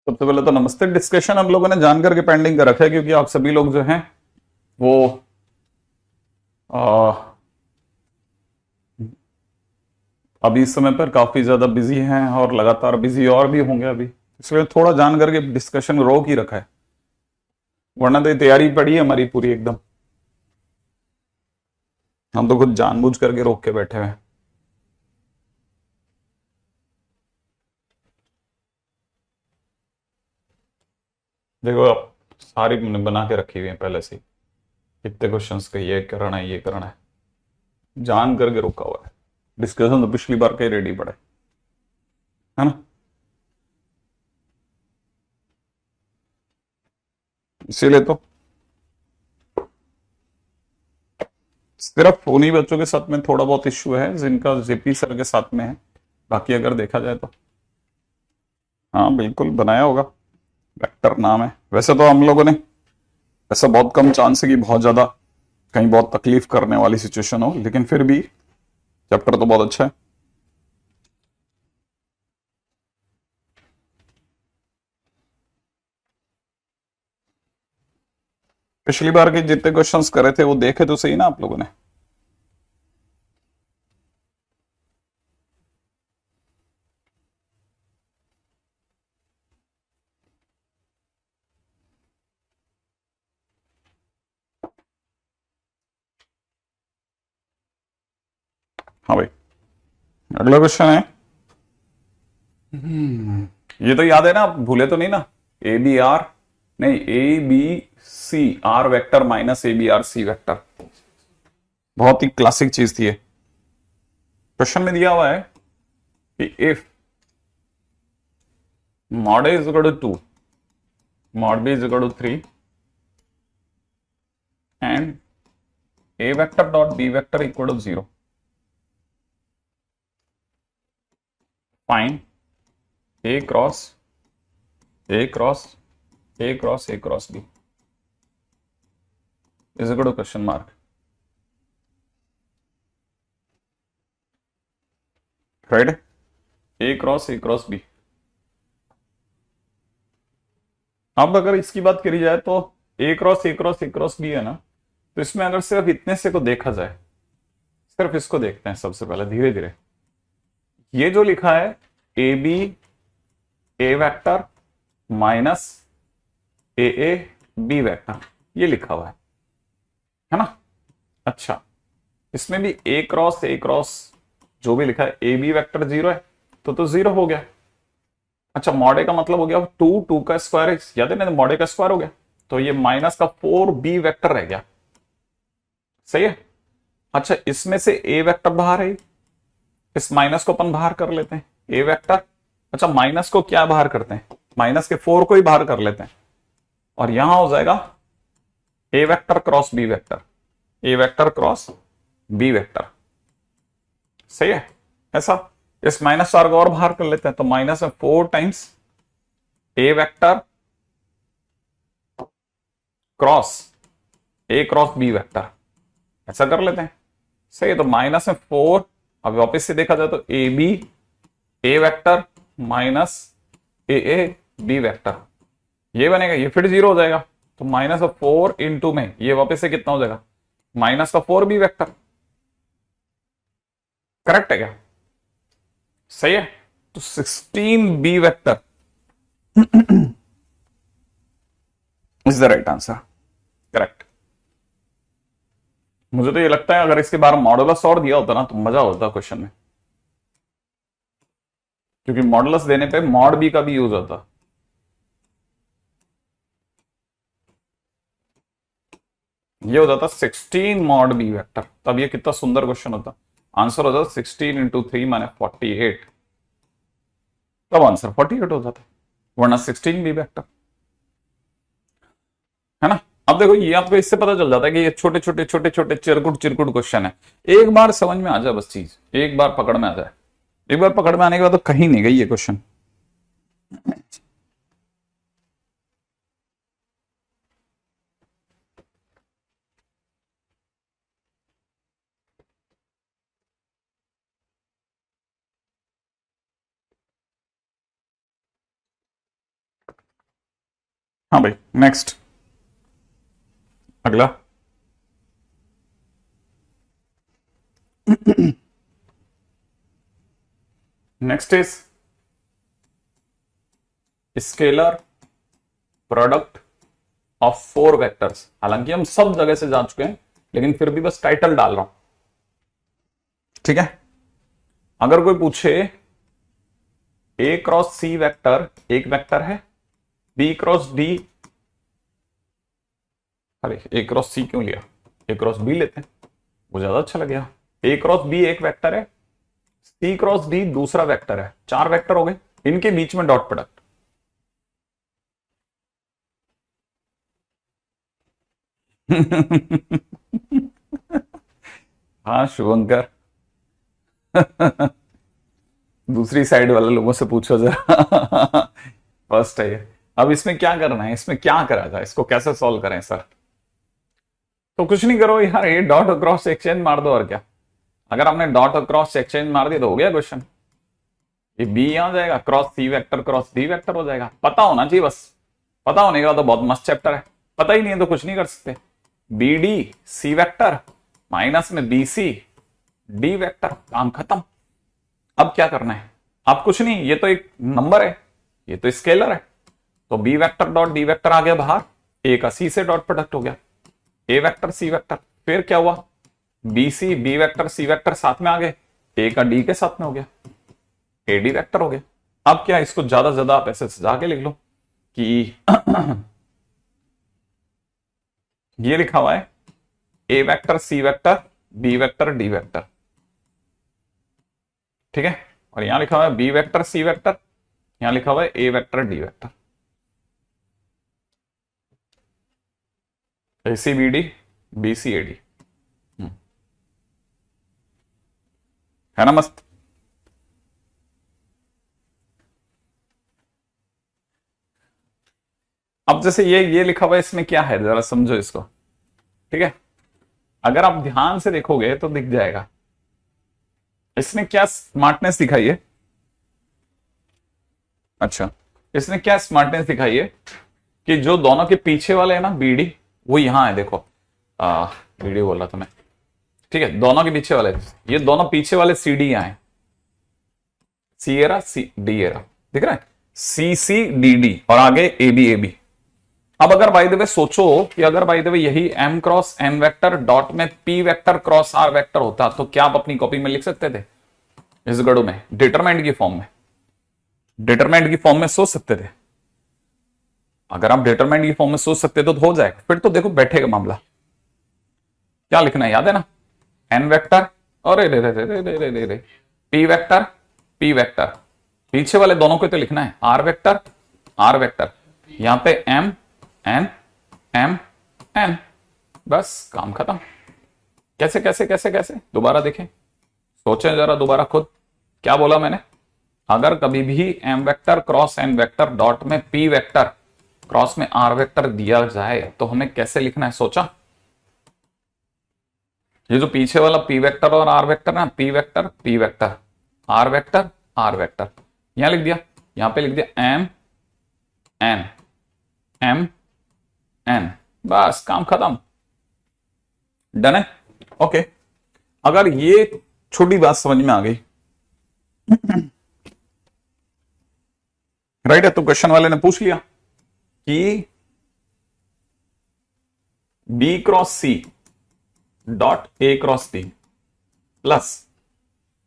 सबसे पहले तो नमस्ते। डिस्कशन हम लोगों ने जानकर के पेंडिंग कर रखा है क्योंकि आप सभी लोग जो हैं वो आ, अभी इस समय पर काफी ज्यादा बिजी हैं और लगातार बिजी और भी होंगे अभी, इसलिए थोड़ा जान करके डिस्कशन रोक ही रखा है, वरना तो ये तैयारी पड़ी है हमारी पूरी एकदम। हम तो खुद जानबूझ करके रोक के बैठे हुए हैं। देखो आप सारी मैंने बना के रखी हुई है पहले से ही, कितने क्वेश्चंस का ये करना है ये करना है, जान करके रोका हुआ है। डिस्कशन तो पिछली बार का ही रेडी पड़ा है ना। इसीलिए तो सिर्फ उन्हीं बच्चों के साथ में थोड़ा बहुत इश्यू है जिनका जेपी सर के साथ में है, बाकी अगर देखा जाए तो हाँ बिल्कुल बनाया होगा। वेक्टर नाम है वैसे तो हम लोगों ने, ऐसा बहुत कम चांस है कि बहुत ज्यादा कहीं बहुत तकलीफ करने वाली सिचुएशन हो, लेकिन फिर भी चैप्टर तो बहुत अच्छा है। पिछली बार के जितने क्वेश्चंस करे थे वो देखे तो सही ना आप लोगों ने। हाँ भाई, अगला क्वेश्चन है। ये तो याद है ना, आप भूले तो नहीं ना। ए बी आर, नहीं A B C R vector minus A B R C vector, बहुत ही क्लासिक चीज थी ये। क्वेश्चन में दिया हुआ है कि if mod A is equal to 2, mod B is equal to 3 and A vector dot B vector equal to 0, find A cross A cross A cross A cross B is equal to question mark, right? A cross A cross B। अब अगर इसकी बात करी जाए तो a cross A cross A cross b है ना, तो इसमें अगर सिर्फ इतने से को देखा जाए, सिर्फ इसको देखते हैं सबसे पहले धीरे धीरे। ये जो लिखा है A B A vector minus A A B vector, ये लिखा हुआ है ना। अच्छा, इसमें भी ए क्रॉस जो भी लिखा है ए बी वेक्टर जीरो है, तो जीरो हो गया। अच्छा, मॉडे का मतलब हो गया टू, टू का स्क्वायर याद है ना, मॉडे का स्क्वायर हो गया, तो ये माइनस का फोर बी वेक्टर रह गया। सही है। अच्छा, इसमें से ए वेक्टर बाहर है, इस माइनस को अपन बाहर कर लेते हैं ए वेक्टर। अच्छा, माइनस को क्या बाहर करते हैं, माइनस के फोर को ही बाहर कर लेते हैं, और यहां हो जाएगा a vector cross B vector, A vector cross B vector. सही है। ऐसा इस माइनस चार को और बाहर कर लेते हैं, तो माइनस में four times A vector cross A cross B vector, ऐसा कर लेते हैं। सही है, तो माइनस में फोर, अब वापस से देखा जाए तो A B A vector minus A A B vector, ये बनेगा, ये फिर जीरो हो जाएगा, तो माइनस ऑफ फोर इंटू में ये वापस से कितना हो जाएगा, माइनस का फोर बी वेक्टर। करेक्ट है क्या? सही है। तो 16 B vector is the right answer. Correct. मुझे तो ये लगता है अगर इसके बारे में मॉडुलस और दिया होता ना तो मजा होता क्वेश्चन में, क्योंकि मॉडुलस देने पे मॉड बी का भी यूज होता। ये हो जाता 16 मॉड बी वेक्टर, तब ये कितना सुंदर क्वेश्चन होता। आंसर हो जाता 16 इंटू थ्री माने 48, तब आंसर 48 हो जाता, वरना 16 बी वेक्टर, है ना। अब देखो ये आपको इससे पता चल जाता है कि ये छोटे छोटे छोटे छोटे चिरकुट चिरकुट क्वेश्चन है। एक बार समझ में आ जाए बस चीज, एक बार पकड़ में आ जाए, एक बार पकड़ में आने के बाद तो कहीं नहीं गई ये क्वेश्चन। हाँ भाई, नेक्स्ट, अगला। Next is scalar product of four vectors. हालांकि हम सब जगह से जा चुके हैं, लेकिन फिर भी बस टाइटल डाल रहा हूं, ठीक है। अगर कोई पूछे ए क्रॉस सी वेक्टर एक वेक्टर है, बी क्रॉस डी, अरे ए क्रॉस सी क्यों लिया, ए क्रॉस बी लेते हैं, वो ज्यादा अच्छा लगेगा। ए क्रॉस बी एक वेक्टर है, सी क्रॉस डी दूसरा वेक्टर है, चार वेक्टर हो गए, इनके बीच में डॉट प्रोडक्ट। हाँ शुभंकर, दूसरी साइड वाले लोगों से पूछो जरा। फर्स्ट है ये। अब इसमें क्या करना है, इसमें क्या करा जाए, इसको कैसे सॉल्व करें सर? तो कुछ नहीं करो यार, ये डॉट क्रॉस एक्सचेंज मार दो और क्या। अगर हमने डॉट क्रॉस एक्सचेंज मार दिया तो हो गया क्वेश्चन। ये बी आ जाएगा, cross c vector cross D vector हो जाएगा। पता होना चाहिए बस, पता होने का तो बहुत मस्त चैप्टर है, पता ही नहीं है तो कुछ नहीं कर सकते। B D C vector minus में बी सी डी वेक्टर, काम खत्म। अब क्या करना है? अब कुछ नहीं, ये तो एक नंबर है, ये तो स्केलर है, तो b vector dot d vector आ गया बाहर, ए का सी से डॉट प्रोडक्ट हो गया, ए वेक्टर सी वेक्टर, फिर क्या हुआ, बी सी बी वेक्टर सी वेक्टर साथ में आ गए, ए का डी के साथ में हो गया, ए डी वेक्टर हो गया। अब क्या, इसको ज्यादा से ज्यादा आप ऐसे सजा के लिख लो कि ये लिखा हुआ है a vector C vector B vector d vector, ठीक है। और यहां लिखा हुआ है बी वेक्टर सी वेक्टर, यहां लिखा हुआ है a vector d vector, A c b d b c a d, है ना मस्त। अब जैसे ये लिखा हुआ है, इसमें क्या है जरा समझो इसको, ठीक है। अगर आप ध्यान से देखोगे तो दिख जाएगा इसने क्या स्मार्टनेस दिखाई है। अच्छा, इसने क्या स्मार्टनेस दिखाई है कि जो दोनों के पीछे वाले है ना बीडी, वो यहां है, देखो बीडी बोल रहा था मैं, ठीक है। दोनों के पीछे वाले, ये दोनों पीछे वाले सी डी यहां है, सी एरा सी डी एरा, दिख रहा है, सी सी डी डी और आगे ए बी ए बी। अब अगर बाय द वे सोचो कि अगर बाय द वे यही m cross N vector dot में P vector cross r vector होता, तो क्या आप अपनी कॉपी में लिख सकते थे इस गढ़ो में, डिटरमाइंड की फॉर्म में, डिटरमाइंड की फॉर्म में सोच सकते थे। अगर आप डिटरमाइंड की फॉर्म में सोच सकते तो हो जाएगा, फिर तो देखो बैठेगा मामला। क्या लिखना है याद है ना, एन वेक्टर और रे रे रे रे रे रे रे पी वेक्टर पी वेक्टर, पीछे वाले दोनों को तो लिखना है आर वेक्टर, यहां पे एम एन एम एन, बस काम खत्म। कैसे कैसे कैसे कैसे, दोबारा देखें, सोचें जरा दोबारा खुद, क्या बोला मैंने? अगर कभी भी M vector cross N vector dot में पी वेक्टर क्रॉस में आर वेक्टर दिया जाए तो हमें कैसे लिखना है, सोचा? ये जो पीछे वाला पी वेक्टर और आर वेक्टर ना, पी वेक्टर आर वेक्टर, यहां लिख दिया, यहां पे लिख दिया एम एन एम एन, बस काम खत्म, डन है। ओके, अगर ये छोटी बात समझ में आ गई, राइट है, तो क्वेश्चन वाले ने पूछ लिया कि b cross c dot a cross d plus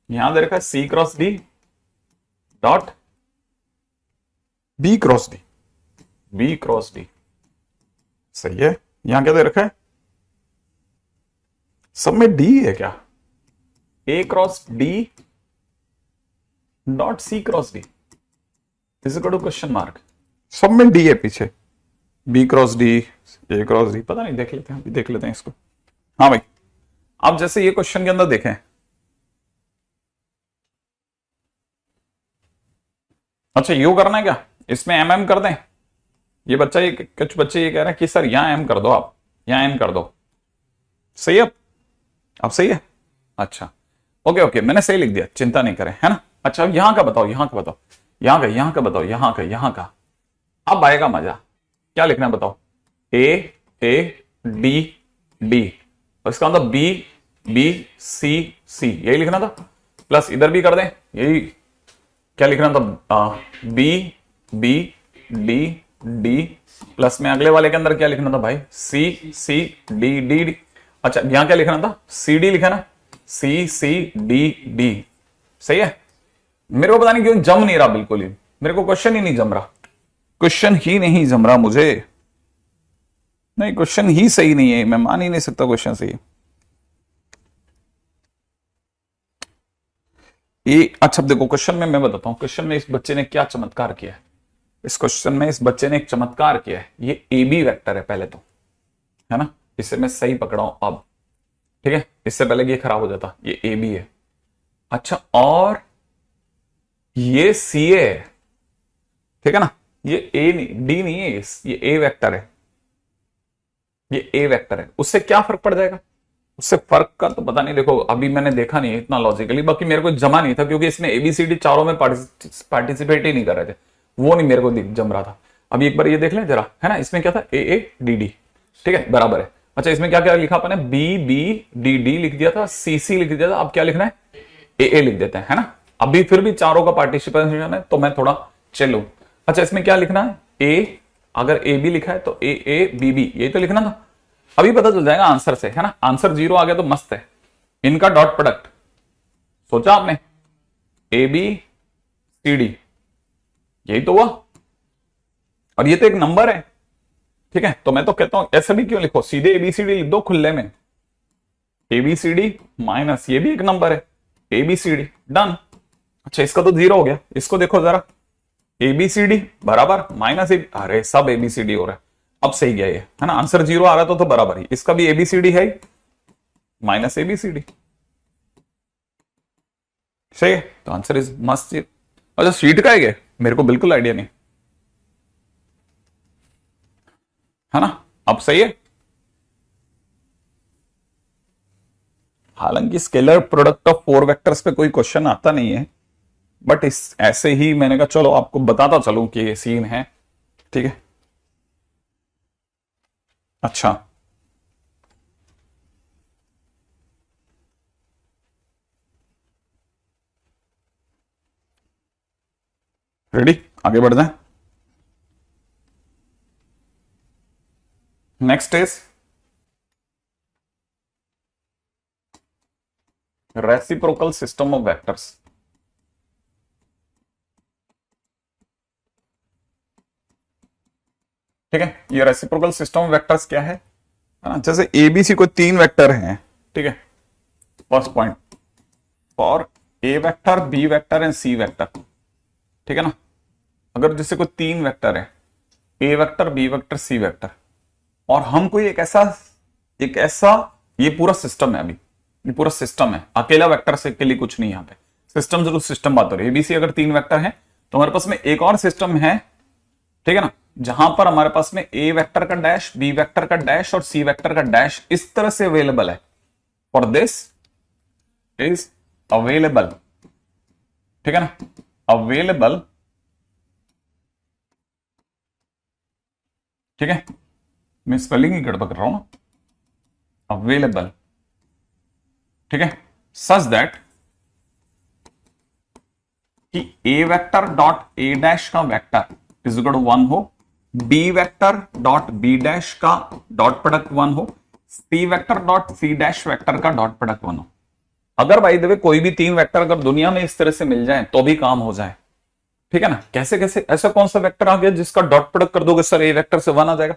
यहां दे रखा है c cross d dot b cross d, b cross d सही है। यहां क्या दे रखा है, सब में डी है क्या, a cross d dot c cross d is equal to question mark, सब में डी है पीछे, b cross d a cross d, पता नहीं, देख लेते हैं, अभी देख लेते हैं इसको। हाँ भाई, अब जैसे ये क्वेश्चन के अंदर देखें, अच्छा यू करना है क्या, इसमें एम एम कर दें, ये बच्चा ये कुछ बच्चे ये कह रहे हैं कि सर यहां एम कर दो, आप यहां एम कर दो, सही है, अब सही है, अच्छा ओके ओके, मैंने सही लिख दिया, चिंता नहीं करें, है ना। अच्छा अब यहां का बताओ, यहां का बताओ, यहां का बताओ, यहां का, अब आएगा मजा। क्या लिखना है बताओ? ए डी डी, और इसका मतलब बी बी सी सी, यही लिखना था। प्लस इधर भी कर दें, यही क्या लिखना था? B B D D, plus में अगले वाले के अंदर क्या लिखना था भाई? C C D D D. अच्छा यहां क्या लिखना था? सी डी लिखा ना, सी सी डी डी। सही है। मेरे को पता नहीं क्यों जम नहीं रहा बिल्कुल ही, मेरे को क्वेश्चन ही नहीं जम रहा, क्वेश्चन ही नहीं जम रहा मुझे। नहीं क्वेश्चन ही सही नहीं है, मैं मान ही नहीं सकता क्वेश्चन सही है ये। अच्छा देखो क्वेश्चन में मैं बताता हूं, क्वेश्चन में इस बच्चे ने क्या चमत्कार किया है। इस क्वेश्चन में इस बच्चे ने एक चमत्कार किया है। ये ए बी वेक्टर है पहले तो, है ना, इसे मैं सही पकड़ा हूं अब, ठीक है, इससे पहले ये खराब हो जाता। ये ए बी है। अच्छा और ये सी ए है, ठीक है ना, ये ए नहीं डी नहीं है, ये ए वेक्टर है, ये ए वेक्टर है। उससे क्या फर्क पड़ जाएगा? उससे फर्क का तो पता नहीं, देखो अभी मैंने देखा नहीं इतना लॉजिकली, बाकी मेरे को जमा नहीं था क्योंकि इसमें एबीसीडी चारों में पार्टिसिपेट ही नहीं कर रहे थे, वो नहीं मेरे को जम रहा था। अभी एक बार ये देख लें जरा, है ना, इसमें क्या था? ए डी डी, ठीक है, बराबर है। अच्छा इसमें क्या क्या लिखा अपने? बी बी डी डी लिख दिया था, सी सी लिख दिया था, अब क्या लिखना है? ए लिख देते हैं, है ना। अभी फिर भी चारों का पार्टिसिपेशन है तो मैं थोड़ा चलू। अच्छा इसमें क्या लिखना है? ए, अगर ए बी लिखा है तो ए बी बी, यही तो लिखना था। अभी पता चल जाएगा आंसर से, है ना। आंसर 0 आ गया तो मस्त है। इनका डॉट प्रोडक्ट सोचा आपने? ए बी सी डी, यही तो हुआ। और ये तो एक नंबर है, ठीक है, तो मैं तो कहता हूं ऐसे भी क्यों लिखो, सीधे एबीसीडी लिख दो खुले में। एबीसीडी माइनस ये भी एक नंबर है, एबीसीडी, डन। अच्छा इसका तो 0 हो गया, इसको देखो जरा, एबीसीडी बराबर माइनस ए, अरे सब एबीसीडी हो रहा है। अब सही गया ये, है ना, आंसर 0 आ रहा तो बराबर ही, इसका भी एबीसीडी है माइनस एबीसीडी, सही है, तो आंसर इज मस्ट। अच्छा सीट का है, मेरे को बिल्कुल आइडिया नहीं, है ना। अब सही है। हालांकि स्केलर प्रोडक्ट ऑफ 4 वेक्टर्स पे कोई क्वेश्चन आता नहीं है, बट इस ऐसे ही मैंने कहा चलो आपको बताता चलूं कि ये सीन है, ठीक है। अच्छा रेडी, आगे बढ़ जाए। Next is reciprocal system of vectors. ठीक है, ये रेसिप्रोकल सिस्टम ऑफ वेक्टर्स क्या है ना, जैसे एबीसी को 3 वेक्टर हैं, ठीक है। First point, for a vector B vector and c vector, ठीक है ना। अगर जैसे कोई 3 वेक्टर है, a vector B vector C vector, और हम कोई एक ऐसा ये पूरा सिस्टम है, अभी ये पूरा सिस्टम है, अकेला वेक्टर से के लिए कुछ नहीं, यहाँ पे सिस्टम जरूर सिस्टम बात हो रही है। एबीसी अगर 3 वेक्टर है तो हमारे पास में एक और सिस्टम है, ठीक है ना, जहां पर हमारे पास में ए वेक्टर का डैश, बी वेक्टर का डैश और सी वेक्टर का डैश इस तरह से अवेलेबल है। फॉर दिस इज अवेलेबल, ठीक है ना, अवेलेबल, ठीक है, मैं स्पेलिंग ही गड़बड़ कर रहा हूं ना, अवेलेबल, ठीक है, सच दैट कि a vector dot a dash का वेक्टर इज इक्वल टू 1 हो, b vector dot b dash का डॉट प्रोडक्ट 1 हो, c vector dot c dash vector का डॉट प्रोडक्ट 1 हो। अगर भाई देवे कोई भी 3 वेक्टर अगर दुनिया में इस तरह से मिल जाए तो भी काम हो जाए, ठीक है ना। कैसे कैसे, ऐसा कौन सा वेक्टर आ गया जिसका डॉट प्रोडक्ट कर दोगे सर ए वेक्टर से 1 आ जाएगा?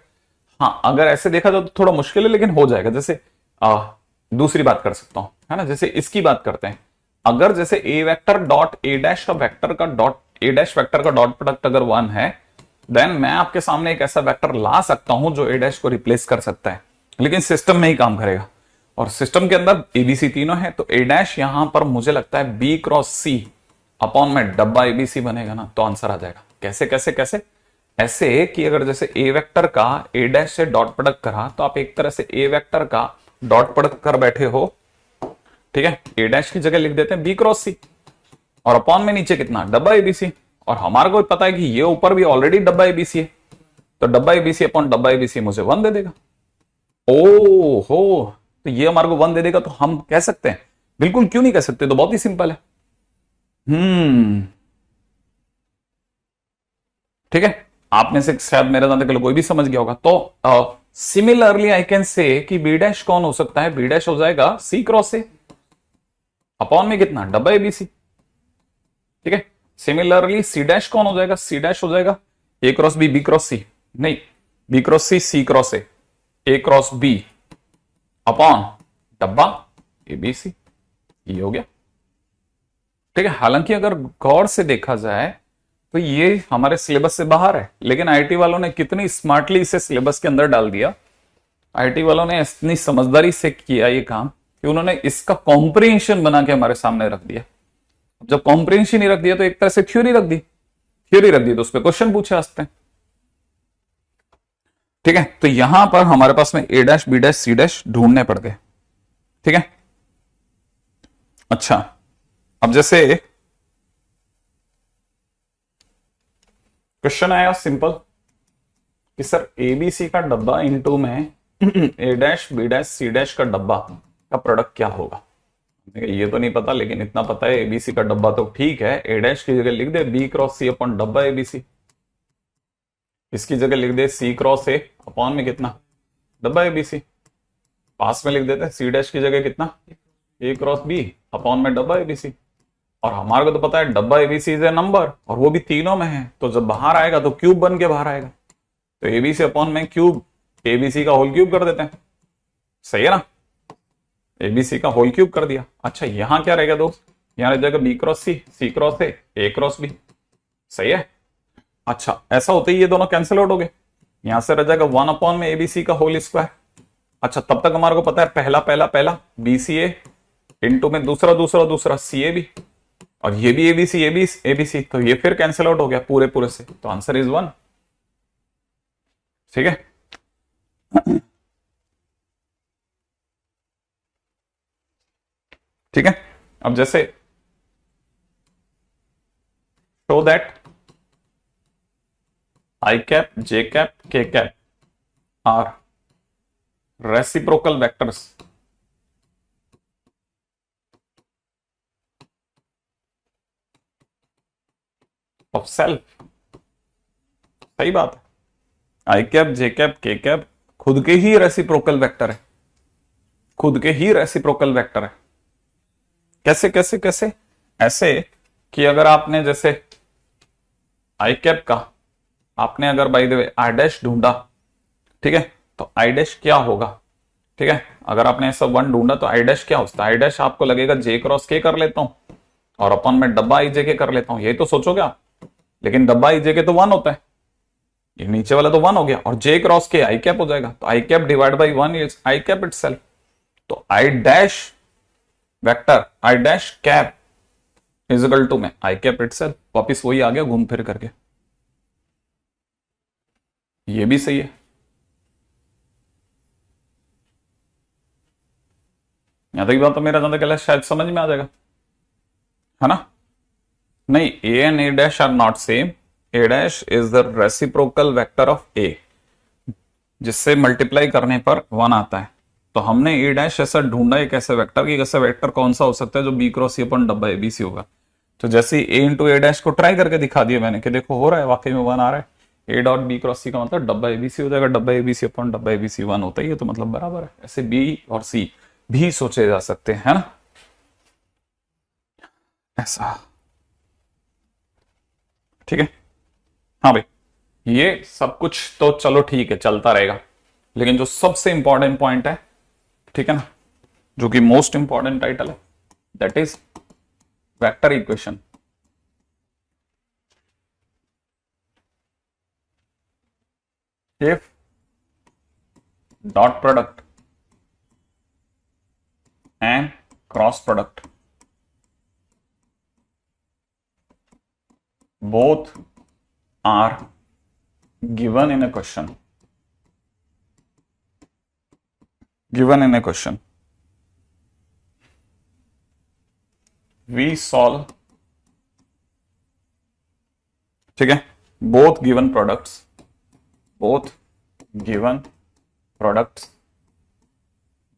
हाँ अगर ऐसे देखा जाए तो थोड़ा मुश्किल है, लेकिन हो जाएगा। जैसे दूसरी बात कर सकता हूं, है ना, जैसे इसकी बात करते हैं। अगर जैसे ए वेक्टर डॉट ए डैश का वेक्टर का डॉट ए डैश वेक्टर का डॉट प्रोडक्ट अगर 1 है, देन मैं आपके सामने एक ऐसा वेक्टर ला सकता हूं जो ए डैश को रिप्लेस कर सकता है, लेकिन सिस्टम में ही काम करेगा। और सिस्टम के अंदर एबीसी तीनों है, तो ए डैश यहां पर मुझे लगता है बी क्रॉस सी अपॉन में डब्बा एबीसी बनेगा ना, तो आंसर आ जाएगा। कैसे कैसे कैसे? ऐसे कि अगर जैसे ए वेक्टर का ए डैश से डॉट प्रोडक्ट करा, तो आप एक तरह से ए वेक्टर का डॉट प्रोडक्ट कर बैठे हो, ठीक है, ए डैश की जगह लिख देते हैं बी क्रॉस सी, और अपॉन में नीचे कितना, डब्बा एबीसी। और हमारे को पता है कि ये ऊपर भी ऑलरेडी डब्बा एबीसी है, तो डब्बा एबीसी अपॉन डब्बा एबीसी मुझे 1 दे देगा। ओ हो, तो ये हमारे को 1 दे देगा, तो हम कह सकते हैं? बिल्कुल, क्यों नहीं कह सकते, तो बहुत ही सिंपल है। ठीक है, आप में से शायद मेरे जानते के कोई भी समझ गया होगा। तो सिमिलरली आई कैन से कि बी डैश कौन हो सकता है? बी डैश हो जाएगा सी क्रॉस ए अपॉन में कितना? डब्बा एबीसी। ठीक है, सिमिलरली सी डैश कौन हो जाएगा? सी डैश हो जाएगा ए क्रॉस बी क्रॉस सी, नहीं, बी क्रॉस सी क्रॉस ए क्रॉस बी अपॉन डब्बा एबीसी। ये हो गया। ठीक है, हालांकि अगर गौर से देखा जाए तो ये हमारे सिलेबस से बाहर है, लेकिन आईटी वालों ने कितनी स्मार्टली इसे सिलेबस के अंदर डाल दिया। आईटी वालों ने इतनी समझदारी से किया ये काम कि उन्होंने इसका कॉम्प्रिहेंशन बना के हमारे सामने रख दिया। जब कॉम्प्रिहेंशन ही रख दिया तो एक तरह से थ्योरी रख दी, तो उस पर क्वेश्चन पूछे आते हैं। ठीक है, तो यहां पर हमारे पास में a dash b dash c dash ढूंढने पड़ गए। ठीक है, अच्छा, अब जैसे क्वेश्चन आया सिंपल कि सर एबीसी का डब्बा इनटू में a dash b dash c dash का डब्बा का प्रोडक्ट क्या होगा? ये तो नहीं पता, लेकिन इतना पता है एबीसी का डब्बा तो ठीक है, ए डैश की जगह लिख दे बी क्रॉस सी अपॉन डब्बा एबीसी, इसकी जगह लिख दे सी क्रॉस ए अपॉन में कितना? डब्बा एबीसी। पास में लिख देते सी डैश की जगह कितना? ए क्रॉस बी अपॉन में डब्बा एबीसी। और हमारे को तो पता है डब्बा एबीसी इज ए नंबर, और वो भी तीनों में है, तो जब बाहर आएगा तो क्यूब बन के बाहर आएगा, तो एबीसी अपॉन में क्यूब एबीसी का होल क्यूब कर देते हैं। सही है ना, एबीसी का होल क्यूब कर दिया। अच्छा, यहां क्या रहेगा दोस्त? यहां रह जाएगा बी क्रॉस सी क्रॉस ए क्रॉस बी। सही है, अच्छा, ऐसा होते ही ये दोनों कैंसिल आउट हो गए, यहां से रह जाएगा 1 अपॉन में एबीसी का होल स्क्वायर। अच्छा, तब तक हमारे को पता है पहला पहला पहला बीसीए इंटू में दूसरा दूसरा दूसरा सी ए बी, और ये भी एबीसी एबीसी, तो ये फिर कैंसिल आउट हो गया पूरे पूरे से, तो आंसर इज 1। ठीक है, ठीक है, अब जैसे show that i cap j cap k cap are reciprocal vectors of self. सही बात है, i cap j cap k cap खुद के ही रेसिप्रोकल वेक्टर है, खुद के ही रेसिप्रोकल वेक्टर है। कैसे कैसे कैसे? ऐसे कि अगर आपने जैसे आई कैप का आपने अगर by the way I dash ढूंढा, ठीक है, तो आई डैश क्या होगा? ठीक है, अगर आपने ऐसा 1 ढूंढा तो आई डैश क्या होता है? आई डैश आपको लगेगा जे क्रॉस के कर लेता हूं और अपन में डब्बा आई जे के कर लेता हूं, यही तो सोचोगे आप, लेकिन डब्बा आई जे के तो 1 होता है, ये नीचे वाला तो 1 हो गया, और जे क्रॉस के आई कैप हो जाएगा, तो i cap divide by 1 is i cap itself. तो i dash vector i dash cap is equal to में आई कैप इटसेल्फ, वापिस वही आ गया घूम फिर करके। ये भी सही है, यहां तक बात तो मेरा ज्यादा कहला शायद समझ में आ जाएगा, है ना? नहीं, a and a dash are not same, a dash is the reciprocal vector of a, जिससे मल्टीप्लाई करने पर 1 आता है। तो हमने ए डैश ऐसा ढूंढा एक ऐसे वेक्टर की, ऐसा वेक्टर कौन सा हो सकता है जो बी क्रॉस सी अपन डब्बा एबीसी होगा। तो जैसे ए इंटू ए डैश को ट्राई करके दिखा दिया मैंने कि देखो हो रहा है, वाकई में 1 आ रहा है, ए डॉट बी क्रॉस सी का मतलब डब्बा एबीसी हो जाएगा, डब्बा एबीसी अपन डब्बा एबीसी 1 होता ही है, तो मतलब बराबर है। ऐसे बी और सी भी सोचे जा सकते हैं, है ना? ऐसा, ठीक है, हाँ भाई, ये सब कुछ तो चलो ठीक है, चलता रहेगा, लेकिन जो सबसे इंपॉर्टेंट पॉइंट है, ठीक है ना, जो कि मोस्ट इंपॉर्टेंट टाइटल है, that is vector equation. If dot product and cross product both are given in a question, we solve, ठीक है, both given products both given products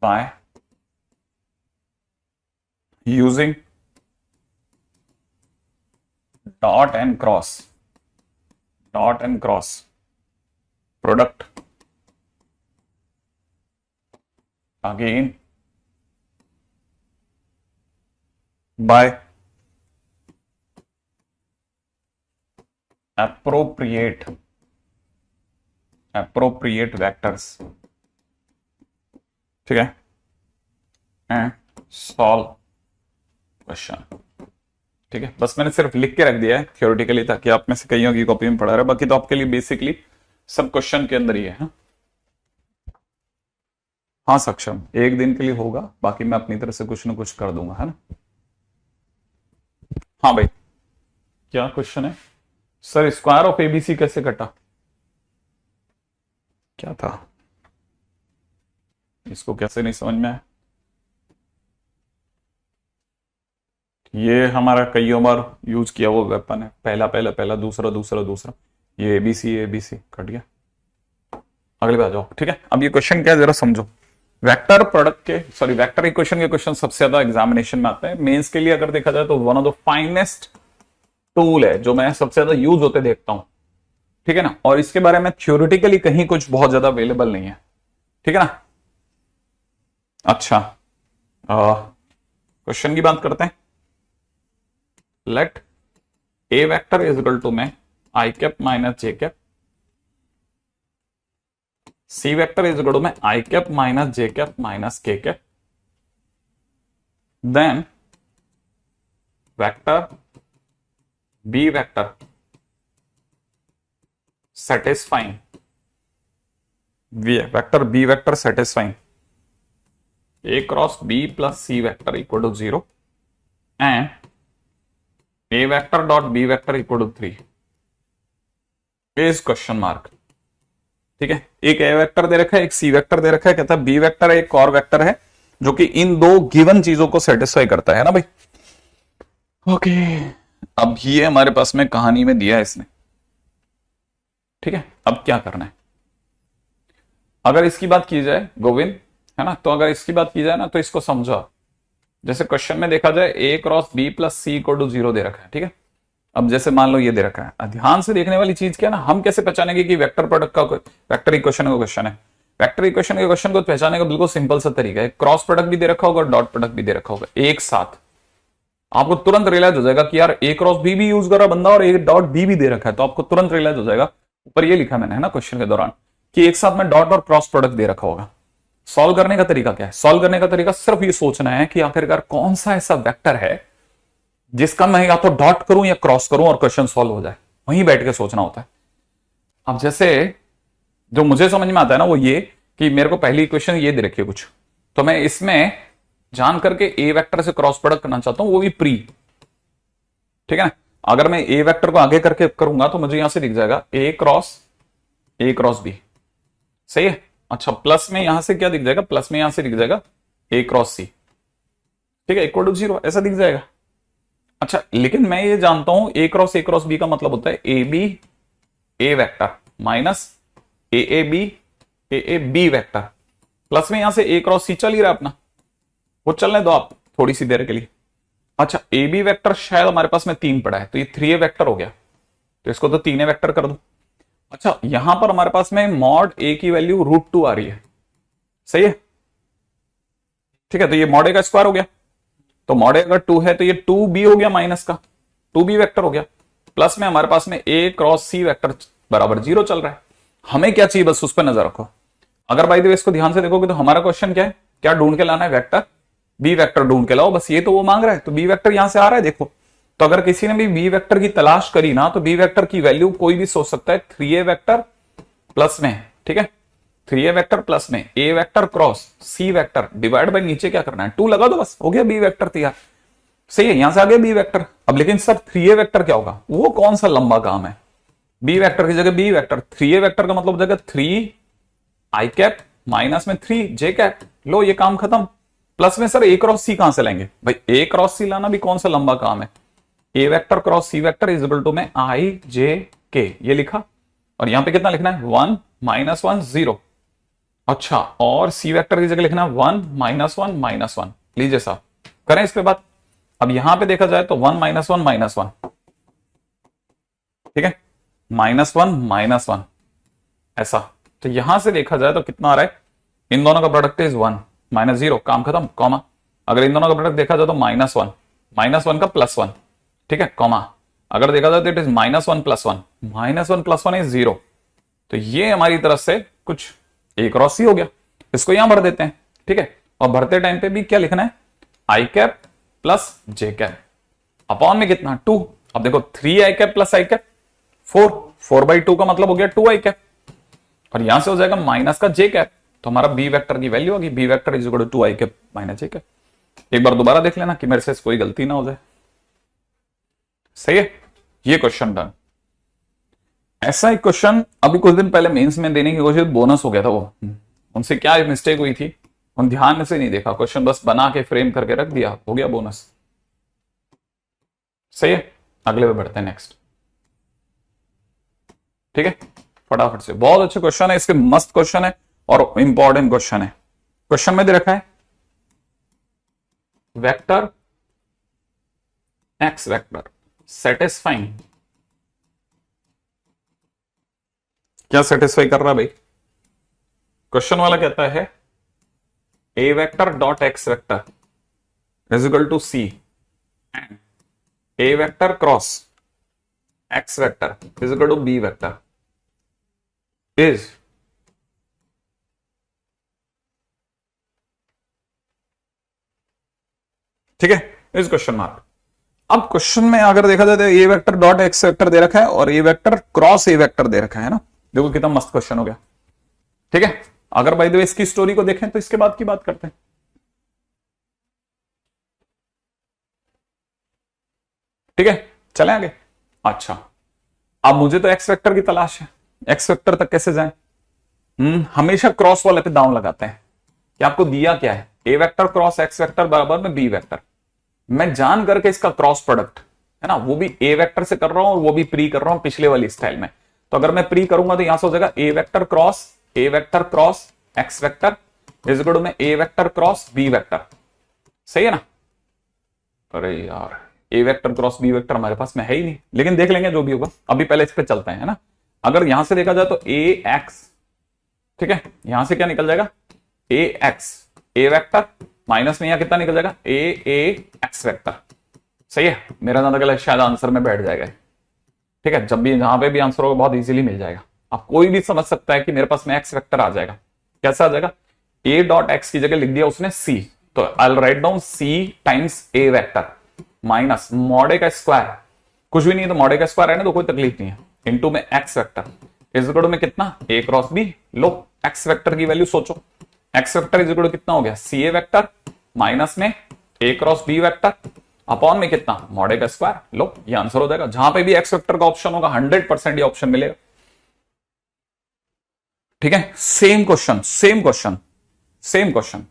by using dot and cross product again by appropriate vectors, ठीक है, and solve question. ठीक है, बस मैंने सिर्फ लिख के रख दिया है थ्योरेटिकली, ताकि आप में से कईयों की कॉपी में पढ़ा रहा है, बाकी तो आपके लिए बेसिकली सब क्वेश्चन के अंदर ही है। हाँ सक्षम, एक दिन के लिए होगा, बाकी मैं अपनी तरफ से कुछ ना कुछ कर दूंगा, है ना। हाँ भाई, क्या क्वेश्चन है सर? स्क्वायर ऑफ एबीसी कैसे कटा? क्या था इसको कैसे नहीं समझ में आया? ये हमारा कईयों बार यूज किया वो वेपन है, पहला दूसरा, ये एबीसी कट गया। अगली बात जाओ। ठीक है, अब ये क्वेश्चन क्या है जरा समझो। वेक्टर प्रोडक्ट के वेक्टर इक्वेशन के क्वेश्चन सबसे ज्यादा एग्जामिनेशन में आते हैं। मेंस के लिए अगर देखा जाए तो one of the finest tool है जो मैं सबसे ज्यादा यूज होते देखता हूं। ठीक है ना, और इसके बारे में थ्योरेटिकली कहीं कुछ बहुत ज्यादा अवेलेबल नहीं है। ठीक है ना। अच्छा, क्वेश्चन की बात करते हैं। Let a vector is equal to में i cap minus J cap, c vector is equal to में i cap minus J cap minus k cap, then vector B vector satisfying vector B vector satisfying a cross b plus c vector equal to 0 and a vector dot b vector equal to 3 is question mark. ठीक है, एक a vector दे रखा है, एक c vector दे रखा है, कहता है b वेक्टर एक और वेक्टर है जो कि इन दो गिवन चीजों को सेटिस्फाई करता है ना भाई। ओके, अब ये हमारे पास में कहानी में दिया है इसने। ठीक है, अब क्या करना है? अगर इसकी बात की जाए गोविंद, है ना, तो अगर इसकी बात की जाए ना तो इसको समझो। जैसे क्वेश्चन में देखा जाए a cross b plus C equal to 0 दे रखा है। ठीक है, अब जैसे मान लो ये दे रखा है, ध्यान से देखने वाली चीज क्या है ना, हम कैसे पहचानेंगे कि वेक्टर प्रोडक्ट का वेक्टर इक्वेशन का क्वेश्चन है। वेक्टर इक्वेशन के क्वेश्चन को पहचानने का बिल्कुल सिंपल सा तरीका है, क्रॉस प्रोडक्ट भी दे रखा होगा और डॉट प्रोडक्ट भी दे रखा होगा एक साथ। आपको तुरंत रियलाइज हो जाएगा कि यार ए क्रॉस बी भी यूज कर रहा बंदा और ए डॉट बी भी दे रखा है, तो आपको तुरंत रियलाइज हो जाएगा। ऊपर ये लिखा मैंने, है ना, क्वेश्चन के दौरान कि एक साथ में डॉट और क्रॉस प्रोडक्ट दे रखा होगा। सॉल्व करने का तरीका क्या है? सॉल्व करने का तरीका सिर्फ ये सोचना है कि आखिरकार कौन सा ऐसा वेक्टर है जिसका मैं या तो डॉट करूं या क्रॉस करूं और क्वेश्चन सॉल्व हो जाए। वहीं बैठ के सोचना होता है। अब जैसे जो मुझे समझ में आता है ना वो ये कि मेरे को पहली इक्वेशन ये दे रखी है कुछ, तो मैं इसमें जान करके ए वेक्टर से क्रॉस प्रोडक्ट करना चाहता हूं, वो भी प्री। ठीक है ना, अगर मैं ए वेक्टर को आगे करके करूंगा तो मुझे यहां से दिख जाएगा ए क्रॉस बी। सही है। अच्छा, प्लस में यहां से क्या दिख जाएगा? प्लस में यहां से दिख जाएगा ए क्रॉस सी। ठीक है, इक्वल टू 0 ऐसा दिख जाएगा। अच्छा, लेकिन मैं ये जानता हूं ए क्रॉस बी का मतलब होता है A B A vector minus A B vector. Plus में यहां से ए क्रॉस सी चल ही रहा है अपना, वो चलने दो आप थोड़ी सी देर के लिए। अच्छा, ए बी वेक्टर शायद हमारे पास में 3 पड़ा है, तो ये 3a वेक्टर हो गया, तो इसको तो 3a वेक्टर कर दो। अच्छा, यहां पर हमारे पास में मॉड ए की वैल्यू √2 आ रही है। सही है। ठीक है, तो ये मॉड ए का स्क्वायर हो गया, तो मॉड ए अगर 2 है तो ये 2b हो गया माइनस का, 2b वेक्टर हो गया। प्लस में हमारे पास में a क्रॉस सी वेक्टर बराबर 0 चल रहा है। हमें क्या चाहिए, बस उस पर नजर रखो। अगर बाय द वे इसको ध्यान से देखोगे तो हमारा क्वेश्चन क्या है, क्या ढूंढ के लाना है? वेक्टर बी वेक्टर ढूंढ के लाओ, बस ये तो वो मांग रहा है, तो बी वेक्टर यहां से आ रहा है देखो। तो अगर किसी ने भी बी वेक्टर की तलाश करी ना तो बी वेक्टर की वैल्यू कोई भी सोच सकता है 3a वेक्टर प्लस में। ठीक है, 3a वेक्टर प्लस में ए vector cross c vector divide by नीचे क्या करना है 2 लगा दो, बस हो गया बी वेक्टर तैयार। सही है, यहां से आ गया बी वेक्टर। अब लेकिन सर 3a वेक्टर क्या होगा? वो कौन सा लंबा काम है? बी वेक्टर की जगह बी वेक्टर, 3a वेक्टर का मतलब हो जाएगा 3 आई कैप माइनस में 3 जे कैप। लो ये काम खत्म। प्लस में सर ए क्रॉस सी कहां से लाएंगे भाई? ए क्रॉस सी लाना भी कौन सा लंबा काम है? A vector cross c vector is equal to में आई जे के, ये लिखा, और यहां पे कितना लिखना है 1 -1 0। अच्छा, और सी वेक्टर की जगह लिखना 1 -1 -1। लीजिए साहब, करें इस पे बात। अब यहां पे देखा जाए तो 1 -1 -1, ठीक है, -1 -1 ऐसा। तो यहां से देखा जाए तो कितना आ रहा है, इन दोनों का प्रोडक्ट इज 1 -0, काम खत्म, कॉमा। अगर इन दोनों का प्रोडक्ट देखा जाए तो -1 का +1, ठीक है, कॉमा। अगर देखा जाए तो इट इज -1 +1, -1 +1 इज 0। तो ये हमारी तरफ से कुछ एक क्रॉस ही हो गया। इसको यहां भर देते हैं, ठीक है। और भरते टाइम पे भी क्या लिखना है, i cap plus J cap upon में कितना 2। अब देखो 3 आई कैप प्लस आई कैप 4, 4/2 का मतलब हो गया 2 आई कैप, और यहां से हो जाएगा माइनस का जे कैप। तो हमारा बी वेक्टर की वैल्यू होगी B vector is equal to 2 I cap minus J cap. एक बार दोबारा देख लेना कि मेरे से कोई गलती ना हो जाए। सही है, ये क्वेश्चन डन। ऐसा एक क्वेश्चन अभी कुछ दिन पहले मेंस में देने की कोशिश, बोनस हो गया था वो, उनसे क्या मिस्टेक हुई थी, उन ध्यान से नहीं देखा, क्वेश्चन बस बना के फ्रेम करके रख दिया, हो गया बोनस। सही है, अगले पे बढ़ते हैं, नेक्स्ट। ठीक है, फटाफट से, बहुत अच्छे क्वेश्चन है इसके, मस्त क्वेश्चन है और इंपॉर्टेंट क्वेश्चन है। क्वेश्चन में दे रखा है वेक्टर एक्स वेक्टर सेटिस्फाइंग, क्या सेटिस्फाई कर रहा है भाई, क्वेश्चन वाला कहता है a vector dot x vector is equal to c and a vector cross x vector is equal to B vector is, ठीक है, इज क्वेश्चन मार्क। अब क्वेश्चन में अगर देखा जाए तो a vector dot x vector दे रखा है और a vector cross A vector दे रखा है ना। देखो कितना मस्त क्वेश्चन हो गया, ठीक है। अगर बाय द वे इसकी स्टोरी को देखें तो इसके बाद की बात करते हैं, ठीक है, चले आगे। अच्छा, अब मुझे तो एक्स वेक्टर की तलाश है, एक्स वेक्टर तक कैसे जाएं? हमेशा क्रॉस वाले पे दांव लगाते हैं कि आपको दिया क्या है, a vector cross x vector बराबर में बी वेक्टर। मैं जान करके इसका क्रॉस प्रोडक्ट है ना, वो भी ए वेक्टर से कर रहा हूं और वो भी प्री कर रहा हूं पिछले वाली स्टाइल में। तो अगर मैं प्री करूंगा तो यहां से हो जाएगा a vector cross x vector is equal to में ए वेक्टर क्रॉस बी वेक्टर। सही है ना? अरे यार, a vector cross B vector हमारे पास में है ही नहीं, लेकिन देख लेंगे जो भी होगा। अभी पहले इस पे चलते हैं, है ना। अगर यहां से देखा जाए तो ए एक्स, ठीक है, यहां से क्या निकल जाएगा, ए एक्स ए वेक्टर माइनस में यहां कितना निकल जाएगा, ए ए एक्स वेक्टर। सही है, मेरा ज्यादा गलत शायद आंसर में बैठ जाएगा, ठीक है। जब भी जहां पे भी आंसर होगा बहुत इजीली मिल जाएगा। अब कोई भी समझ सकता है कि मेरे पास में एक्स वेक्टर आ जाएगा, कैसा आ जाएगा, ए डॉट एक्स की जगह लिख दिया उसने सी, तो I will write down C times A vector minus mod का स्क्वायर, कुछ भी नहीं है तो मॉड का स्क्वायर है ना, तो कोई तकलीफ नहीं है, इनटू में x vector is equal to में कितना, ए क्रॉस बी। लो एक्स वेक्टर की वैल्यू सोचो, X vector is equal to कितना हो गया, सी ए वेक्टर माइनस में ए क्रॉस बी वेक्टर अपॉन में कितना, मॉड का स्क्वायर। लो ये आंसर हो जाएगा, जहां पे भी एक्स वेक्टर का ऑप्शन होगा 100% ये ऑप्शन मिलेगा, ठीक है। Same question same question same question,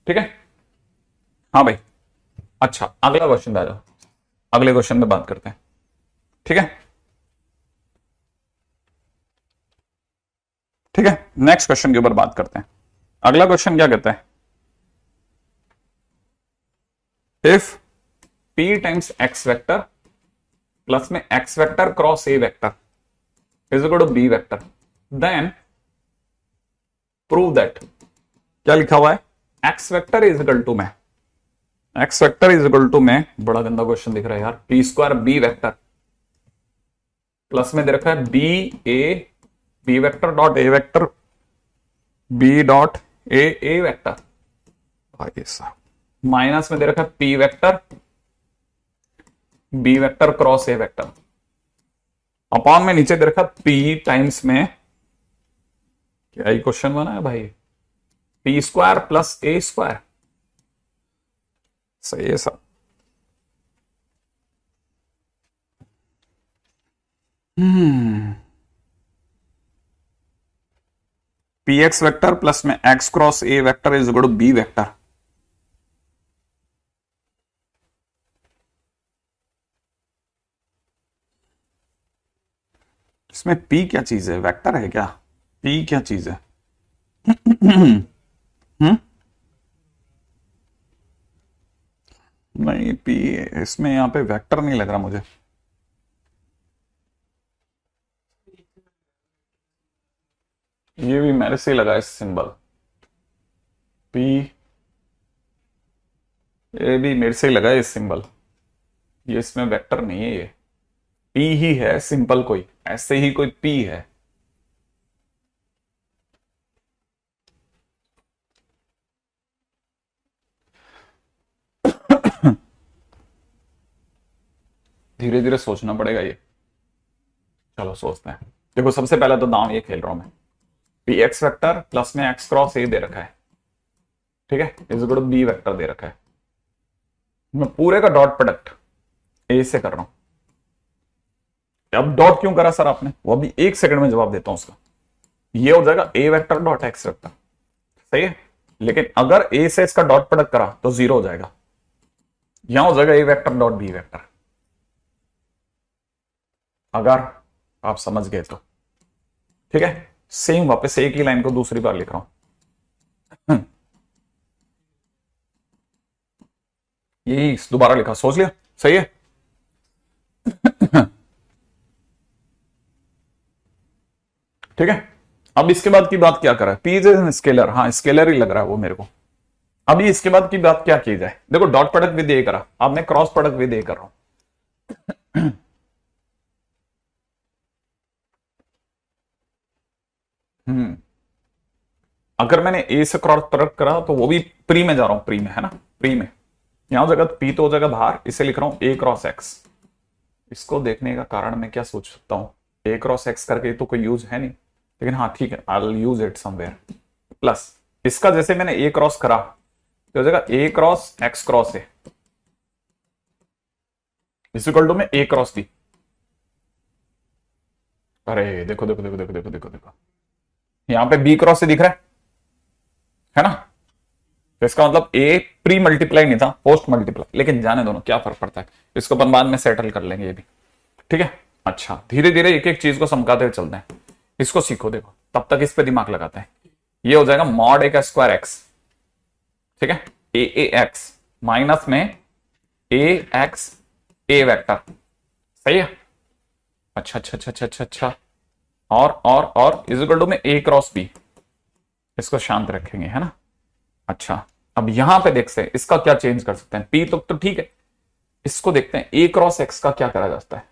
ठीक है। हाँ भाई, अच्छा अगला क्वेश्चन पे आ जाओ, अगले क्वेश्चन पे बात करते हैं, ठीक है, ठीक है। नेक्स्ट क्वेश्चन के ऊपर बात करते हैं। अगला क्वेश्चन क्या कहता है, if p times x vector plus में x vector cross A vector is equal to B vector then prove that, क्या लिखा हुआ है, x vector is equal to में x vector is equal to में, बड़ा गंदा क्वेश्चन दिख रहा है यार, p square b vector plus में दे रखा है b a B vector dot a vector b dot a vector, भाई साहब माइनस में दे रखा है P vector B vector cross ए वेक्टर अपॉन में नीचे दे रखा पी टाइम्स में, क्या ही क्वेश्चन बना है भाई, P square plus A square. सही है सब। पी एक्स वेक्टर प्लस में x cross A vector is equal to B vector, इसमें पी क्या चीज है, वेक्टर है क्या? पी क्या चीज है? हम्म, नहीं पी, इसमें यहाँ पे वेक्टर नहीं लग रहा मुझे। ये भी मेरे से लगा है सिंबल पी, ये भी मेरे से लगा है इस सिंबल, ये इसमें वेक्टर नहीं है, ये पी ही है सिंपल, कोई ऐसे ही कोई पी है। धीरे धीरे सोचना पड़ेगा ये। चलो सोचते हैं। देखो सबसे पहले तो दांव ये खेल रहा हूं मैं, पी एक्स वेक्टर प्लस में एक्स क्रॉस ए दे रखा है, ठीक है, is equal to B vector दे रखा है। मैं पूरे का डॉट प्रोडक्ट ए से कर रहा हूं। अब डॉट क्यों करा सर आपने, वो अभी 1 सेकंड में जवाब देता हूं उसका। ये हो जाएगा a vector dot x vector, सही है। लेकिन अगर ए से इसका डॉट प्रोडक्ट करा तो 0 हो जाएगा, यहां हो जाएगा a vector dot b vector, अगर आप समझ गए तो। ठीक है, सेम वापस एक ही लाइन को दूसरी बार लिख रहा हूं। यही दोबारा लिखा, सोच लिया, सही है। ठीक है, अब इसके बाद की बात क्या करा है, पी इज स्केलर, हाँ स्केलर ही लग रहा है वो मेरे को। अभी इसके बाद की बात क्या की जाए, देखो डॉट प्रोडक्ट विद ए करा, अब मैं क्रॉस प्रोडक्ट विद ए कर रहा हूं। अगर मैंने ए से क्रॉस प्रोडक्ट करा तो वो भी प्री में जा रहा हूं, प्री में है ना, प्री में यहां हो जाएगा पी तो हो जाएगा बाहर, इसे लिख रहा हूं ए क्रॉस एक्स। इसको देखने का कारण मैं क्या सोच सकता हूं, ए क्रॉस एक्स करके तो कोई यूज है नहीं, लेकिन हाँ ठीक है, I will use it somewhere. Plus इसका जैसे मैंने ए क्रॉस करा तो हो जाएगा ए cross x cross a is equal to में ए क्रॉस बी। अरे देखो देखो देखो देखो देखो देखो देखो, यहां पे बी क्रॉस से दिख रहा है ना, तो इसका मतलब ए प्री मल्टीप्लाई नहीं था, पोस्ट मल्टीप्लाई, लेकिन जाने दोनों, क्या फर्क पड़ता है, इसको अपन बाद में सेटल कर लेंगे ये भी। ठीक है, अच्छा धीरे धीरे एक एक चीज को समझाते हुए चलते हैं, इसको सीखो, देखो तब तक इस पे दिमाग लगाते हैं। ये हो जाएगा मॉड ए का स्क्वायर एक्स, ठीक है, ए एक्स माइनस में ए एक्स ए वेक्टर, सही है। अच्छा अच्छा अच्छा अच्छा अच्छा अच्छा, और इज इक्वल टू में ए क्रॉस बी, इसको शांत रखेंगे है ना। अच्छा अब यहां पे देखते हैं इसका क्या चेंज कर सकते हैं, पी तो ठीक है, इसको देखते हैं ए क्रॉस एक्स का क्या करा जाता है।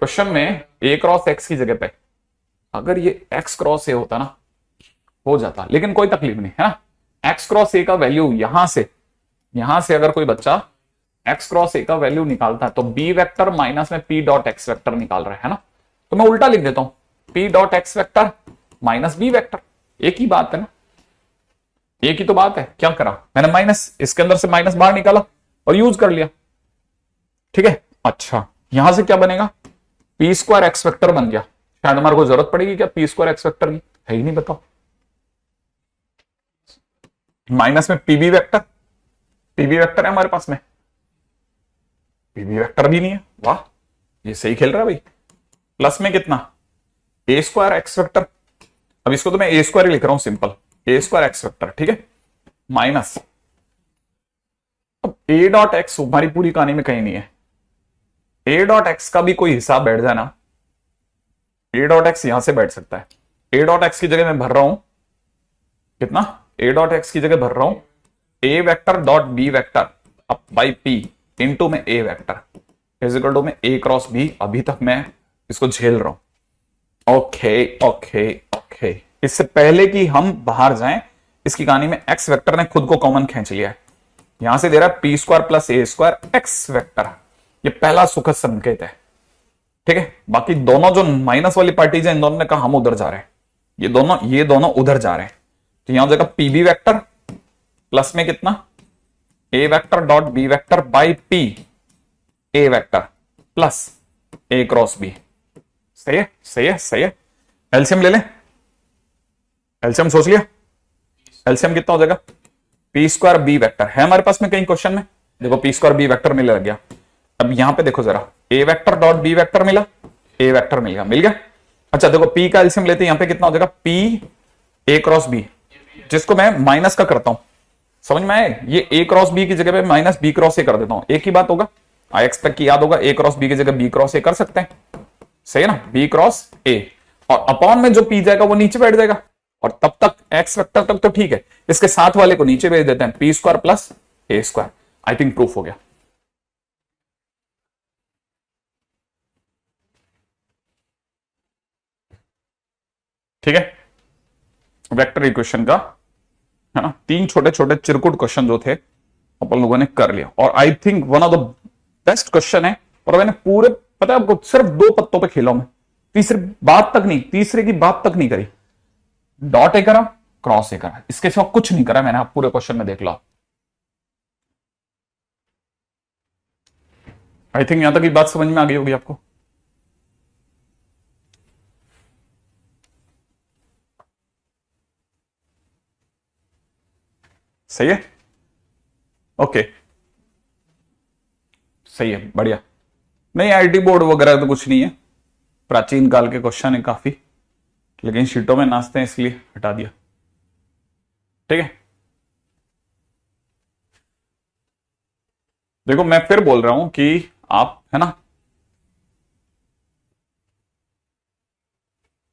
क्वेश्चन में ए क्रॉस एक्स की जगह पे अगर ये एक्स क्रॉस ए होता ना, हो जाता, लेकिन कोई तकलीफ नहीं है ना। एक्स क्रॉस ए का वैल्यू यहां से अगर कोई बच्चा एक्स क्रॉस ए का वैल्यू निकालता है तो बी वेक्टर माइनस में पी डॉट एक्स वेक्टर निकाल रहा है ना, तो मैं उल्टा लिख देता हूं, P dot x vector minus B vector, एक ही बात है ना, एक ही तो बात है। क्या करा मैंने, माइनस, इसके अंदर से माइनस बाहर निकाला और यूज कर लिया, ठीक है। अच्छा यहां से क्या बनेगा, पी स्क्वायर एक्स वेक्टर बन गया। शायद हमारे को जरूरत पड़ेगी क्या पी स्क्वायर एक्स वेक्टर की, है ही नहीं, बताओ। माइनस में पीबी वेक्टर, पीबी वेक्टर है हमारे पास में, पीबी वेक्टर भी नहीं है, वाह ये सही खेल रहा है भाई। प्लस में कितना, ए स्क्वायर एक्स वेक्टर, अब इसको तो मैं ए स्क्वायर ही लिख रहा हूं सिंपल, ए स्क्वायर एक्स वेक्टर, ठीक है, माइनस, अब ए डॉट एक्स हमारी पूरी कहानी में कहीं नहीं है, ए डॉट एक्स का भी कोई हिसाब बैठ जाए ना, ए डॉट एक्स यहां से बैठ सकता है, ए डॉट एक्स की जगह मैं भर रहा हूं कितना, ए डॉट एक्स की जगह भर रहा हूं ए वेक्टर डॉट बी वेक्टर अब बाई पी इंटू में ए वेक्टर इज इक्वल टू में ए क्रॉस बी। अभी तक मैं इसको झेल रहा हूं, ओके ओके ओके। इससे पहले कि हम बाहर जाएं, इसकी कहानी में एक्स वेक्टर ने खुद को कॉमन खींच लिया है, यहां से दे रहा है P square plus A square x vector, ये पहला सुखद संकेत है, ठीक है। बाकी दोनों जो माइनस वाली पार्टीज है, इन दोनों ने कहा हम उधर जा रहे हैं, ये दोनों उधर जा रहे हैं, तो यहां हो जाएगा पीबी वेक्टर प्लस में कितना, a vector dot b vector by p a vector plus a cross B. सही है सही है सही है। एलसीएम ले लें, एलसीएम सोच लिया, एलसीएम कितना हो जाएगा, पी स्क्वायर बी वेक्टर है हमारे पास में कहीं क्वेश्चन में, देखो पी स्क्वायर बी वेक्टर मिलने लग गया। अब यहां पे देखो जरा, ए वेक्टर डॉट बी वेक्टर मिला, ए वेक्टर मिल गया, मिल गया। अच्छा देखो पी का एलसीएम लेते हैं, यहां पे कितना हो जाएगा, पी ए क्रॉस बी, जिसको मैं माइनस का करता हूं, समझ में आए, ये ए क्रॉस बी की जगह पे माइनस बी क्रॉस ए कर देता हूं, एक ही बात होगा। आई एक्सपेक्ट की याद होगा, ए क्रॉस बी की जगह बी क्रॉस ए कर सकते हैं, सही है ना, बी क्रॉस ए, और अपॉन में जो पी जाएगा वो नीचे बैठ जाएगा, और तब तक एक्स वेक्टर तक तो ठीक है, इसके साथ वाले को नीचे भेज देते हैं, P square plus A square. I think proof हो गया। ठीक है, वेक्टर इक्वेशन का है ना, तीन छोटे छोटे चिरकुट क्वेश्चन जो थे अपन लोगों ने कर लिया, और I think one of the best question है, और मैंने पूरे, पता है आपको, सिर्फ 2 पत्तों पे खेला मैं, तीसरी बात तक नहीं, तीसरे की बात तक नहीं करी, डॉट ए करा, क्रॉस ए करा, इसके सिवा कुछ नहीं करा मैंने, आप पूरे क्वेश्चन में देख लो। आई थिंक यहां तक की बात समझ में आ गई होगी आपको। सही है, ओके सही है, बढ़िया। नहीं आईटी बोर्ड वगैरह तो कुछ नहीं है, प्राचीन काल के क्वेश्चन है काफी, लेकिन शीटों में नाचते हैं इसलिए हटा दिया। ठीक है, देखो मैं फिर बोल रहा हूं कि आप, है ना,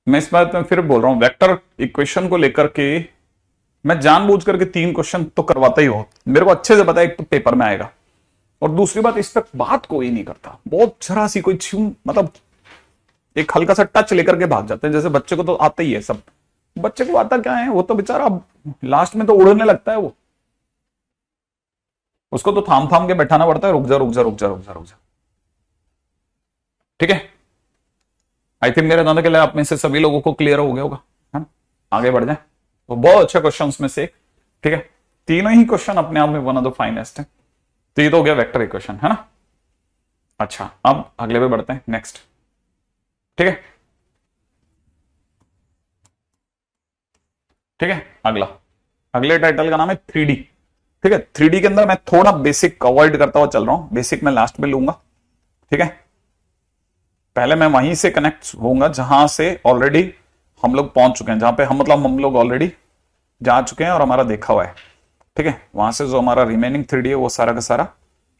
मैं इस बात में फिर बोल रहा हूं, वेक्टर इक्वेशन को लेकर के मैं जानबूझ करके 3 क्वेश्चन तो करवाता ही हो, मेरे को अच्छे से पता है एक तो पेपर में आएगा, और दूसरी बात, इस पर बात कोई नहीं करता, बहुत जरा सी कोई मतलब एक हल्का सा टच लेकर के भाग जाते हैं, जैसे बच्चे को तो आता ही है सब, बच्चे को आता क्या है, वो तो बेचारा लास्ट में तो उड़ने लगता है, वो उसको तो थाम थाम के बैठाना पड़ता है, रुक जा रुक जा रुक जा रुक जा रुक जा। ठीक है, आई थिंक मेरे दादा के लिए आप में से सभी लोगों को क्लियर हो गया होगा, है ना, आगे बढ़ जाए, तो बहुत अच्छे क्वेश्चन में से एक। ठीक है, तीनों ही क्वेश्चन अपने आप में वन ऑफ द फाइनेस्ट है, तो ये तो हो गया वेक्टर इक्वेशन, है ना। अच्छा अब अगले पे बढ़ते हैं, नेक्स्ट। ठीक है, ठीक है, अगला, अगले टाइटल का नाम है 3D। ठीक है, 3D के अंदर मैं थोड़ा बेसिक अवॉइड करता हुआ चल रहा हूं, बेसिक मैं लास्ट में लूंगा। ठीक है, पहले मैं वहीं से कनेक्ट होऊंगा जहां से ऑलरेडी हम लोग पहुंच चुके हैं, जहां पे हम मतलब हम लोग ऑलरेडी जा चुके हैं और हमारा देखा हुआ है। ठीक है, वहां से जो हमारा रिमेनिंग 3D है वो सारा का सारा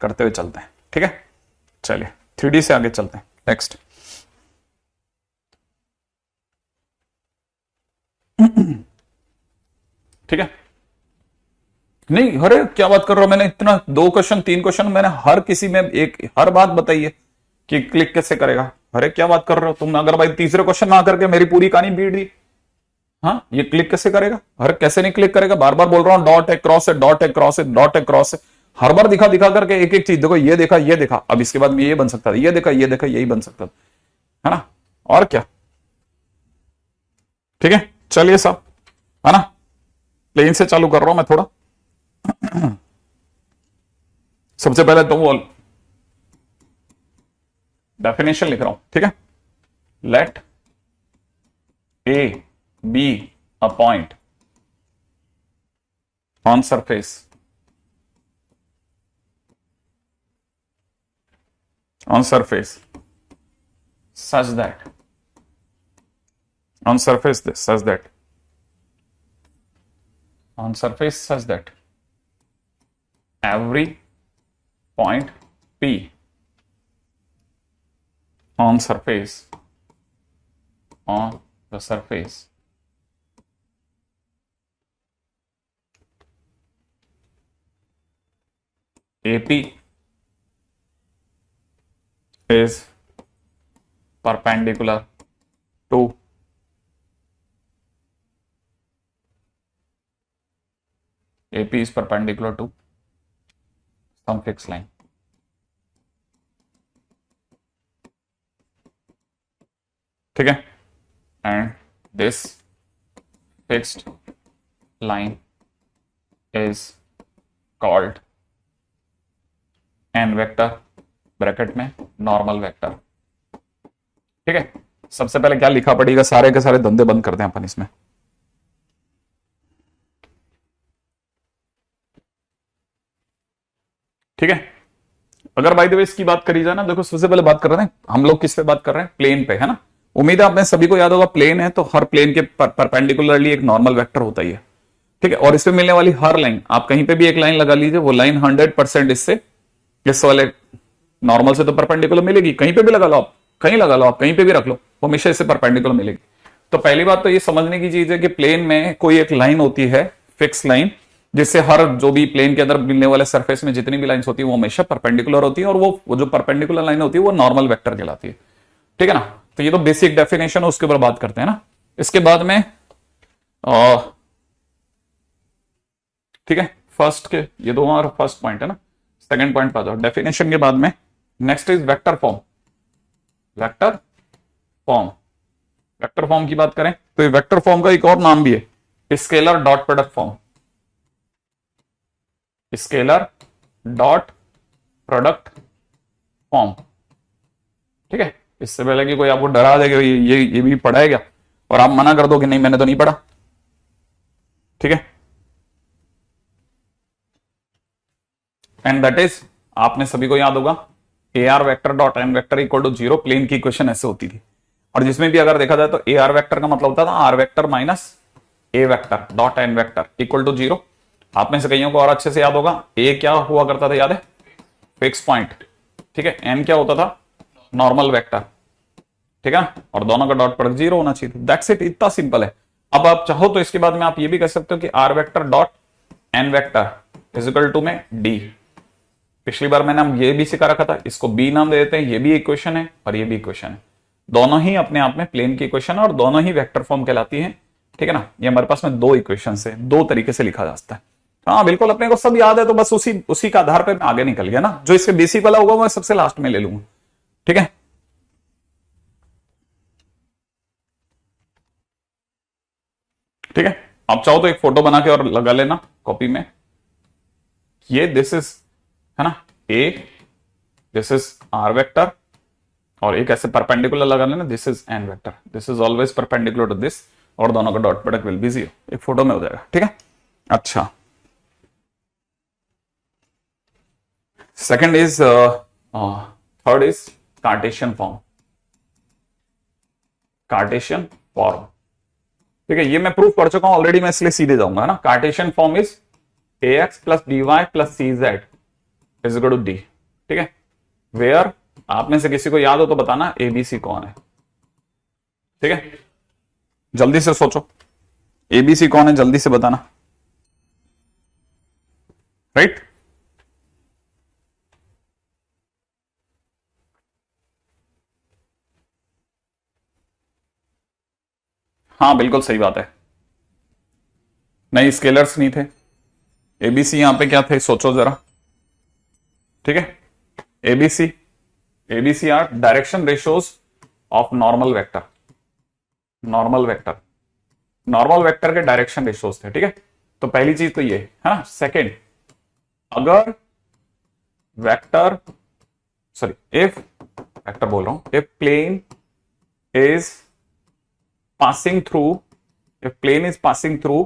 करते हुए चलते हैं। ठीक है, चलिए 3D से आगे चलते हैं, नेक्स्ट। ठीक है, नहीं अरे क्या बात कर रहा हूं, मैंने इतना 2 क्वेश्चन 3 क्वेश्चन मैंने हर किसी में एक हर बात बताई है कि क्लिक कैसे करेगा। अरे क्या बात कर रहे हो तुम, अगर भाई तीसरे क्वेश्चन में आकर के मेरी पूरी कहानी बीट दी, हाँ ये क्लिक कैसे करेगा, अरे कैसे नहीं क्लिक करेगा, बार बार बोल रहा हूं डॉट है क्रॉस है डॉट है क्रॉस है डॉट है क्रॉस है, हर बार दिखा दिखा करके एक एक चीज, देखो ये देखा ये देखा, अब इसके बाद में ये बन सकता था, ये देखा ये देखा यही बन सकता था, है ना, और क्या। ठीक है, चलिए साहब, है ना, प्लेन से चालू कर रहा हूं मैं थोड़ा। सबसे पहले तो वो डेफिनेशन लिख रहा हूं, ठीक है, let A be a point on surface such that on surface such that every point P on the surface AP is perpendicular to AP is perpendicular to some fixed line. ठीक है, and this fixed line is called n vector, bracket में normal vector. ठीक है, सबसे पहले क्या लिखा पड़ेगा, सारे के सारे धंधे बंद करते हैं अपन इसमें। ठीक है, अगर बाय द वे इसकी बात करी जाए ना, देखो सबसे पहले बात कर रहे हैं हम लोग किस पे बात कर रहे हैं, प्लेन पे, है ना। उम्मीद है आपने सभी को याद होगा, प्लेन है तो हर प्लेन के परपेंडिकुलरली एक नॉर्मल वेक्टर होता ही है, ठीक है। और इस पे मिलने वाली हर लाइन, आप कहीं पे भी एक लाइन लगा लीजिए, वो लाइन 100% इससे, इस वाले नॉर्मल से तो परपेंडिकुलर मिलेगी, कहीं पे भी लगा लो आप, कहीं लगा लो आप, कहीं पे भी रख लो, वो हमेशा इससे परपेंडिकुलर मिलेगी। तो पहली बात तो ये समझने की चीज है कि प्लेन में कोई एक लाइन होती है, फिक्स लाइन, जिससे हर जो भी प्लेन के अंदर मिलने वाले सरफेस में जितनी भी लाइंस होती है वो हमेशा परपेंडिकुलर होती है, और वो जो परपेंडिकुलर लाइन होती है वो नॉर्मल वेक्टर कहलाती है, ठीक है ना। तो ये तो बेसिक डेफिनेशन है, उसके ऊपर बात करते हैं ना। इसके बाद में ठीक है, फर्स्ट के ये दो हमारा फर्स्ट पॉइंट है ना, सेकंड पॉइंट पे आ जाओ डेफिनेशन के बाद में। Next is vector form. Vector form, vector form की बात करें तो ये वेक्टर फॉर्म का एक और नाम भी है, scaler dot product form. Scaler dot product form, ठीक है। इससे पहले कि कोई आपको डरा देगा ये भी पढ़ा है क्या, और आप मना कर दो कि नहीं मैंने तो नहीं पढ़ा, ठीक है। एंड दैट इज, आपने सभी को याद होगा, A R vector dot N vector equal to 0, plane की इक्वेशन ऐसे होती थी। और जिसमें भी अगर देखा जाए तो ए आर वेक्टर का मतलब होता था R vector minus A vector dot N vector equal to 0। आप में से कईयों को और अच्छे से याद होगा, ए क्या हुआ करता था, याद है, फिक्स पॉइंट, ठीक है। एन क्या होता था, नॉर्मल वेक्टर, ठीक है, और दोनों का डॉट प्रोडक्ट 0 होना चाहिए। दैट्स इट, इतना सिंपल है। अब आप चाहो तो इसके बाद में आप ये भी कह सकते हो कि R vector dot N vector is equal to में डी। पिछली बार मैंने हम ये भी सिखा रखा था, इसको बी नाम दे देते हैं, ये भी इक्वेशन है और ये भी इक्वेशन है, दोनों ही अपने आप में प्लेन की इक्वेशन है और दोनों ही वेक्टर फॉर्म कहलाती है, ठीक है ना। ये हमारे पास में दो इक्वेशन है, दो तरीके से लिखा जा सकता है। हाँ बिल्कुल, अपने को सब याद है, तो बस उसी उसी का आधार पर मैं आगे निकल गया ना। जो इसके बेसिक वाला होगा मैं सबसे लास्ट में ले लूंगा, ठीक है। ठीक है, आप चाहो तो एक फोटो बना के और लगा लेना कॉपी में, ये दिस इज, है ना, a, this is R vector, और एक ऐसे परपेंडिकुलर लगा लेना, this is N vector, this is always perpendicular to this, और दोनों का डॉट प्रोडक्ट विल बी 0, एक फोटो में हो जाएगा, ठीक है। अच्छा, second is, third is Cartesian form. Cartesian form, ठीक है, ये मैं प्रूफ कर चुका हूं ऑलरेडी, मैं इसलिए सीधे जाऊंगा ना। Cartesian form is A X plus B Y plus C Z is equal to D, ठीक है। वेयर, आप में से किसी को याद हो तो बताना एबीसी कौन है, ठीक है, जल्दी से सोचो एबीसी कौन है, जल्दी से बताना, राइट। हाँ बिल्कुल सही बात है, नहीं स्केलर्स नहीं थे, एबीसी यहां पे क्या थे, सोचो जरा, ठीक है। ABC, ABC are direction ratios of normal vector, normal vector, normal vector के डायरेक्शन रेशियोज थे, ठीक है। तो पहली चीज तो ये है ना। सेकेंड, अगर वेक्टर, सॉरी इफ, वेक्टर बोल रहा हूं, if plane is passing through, if plane is passing through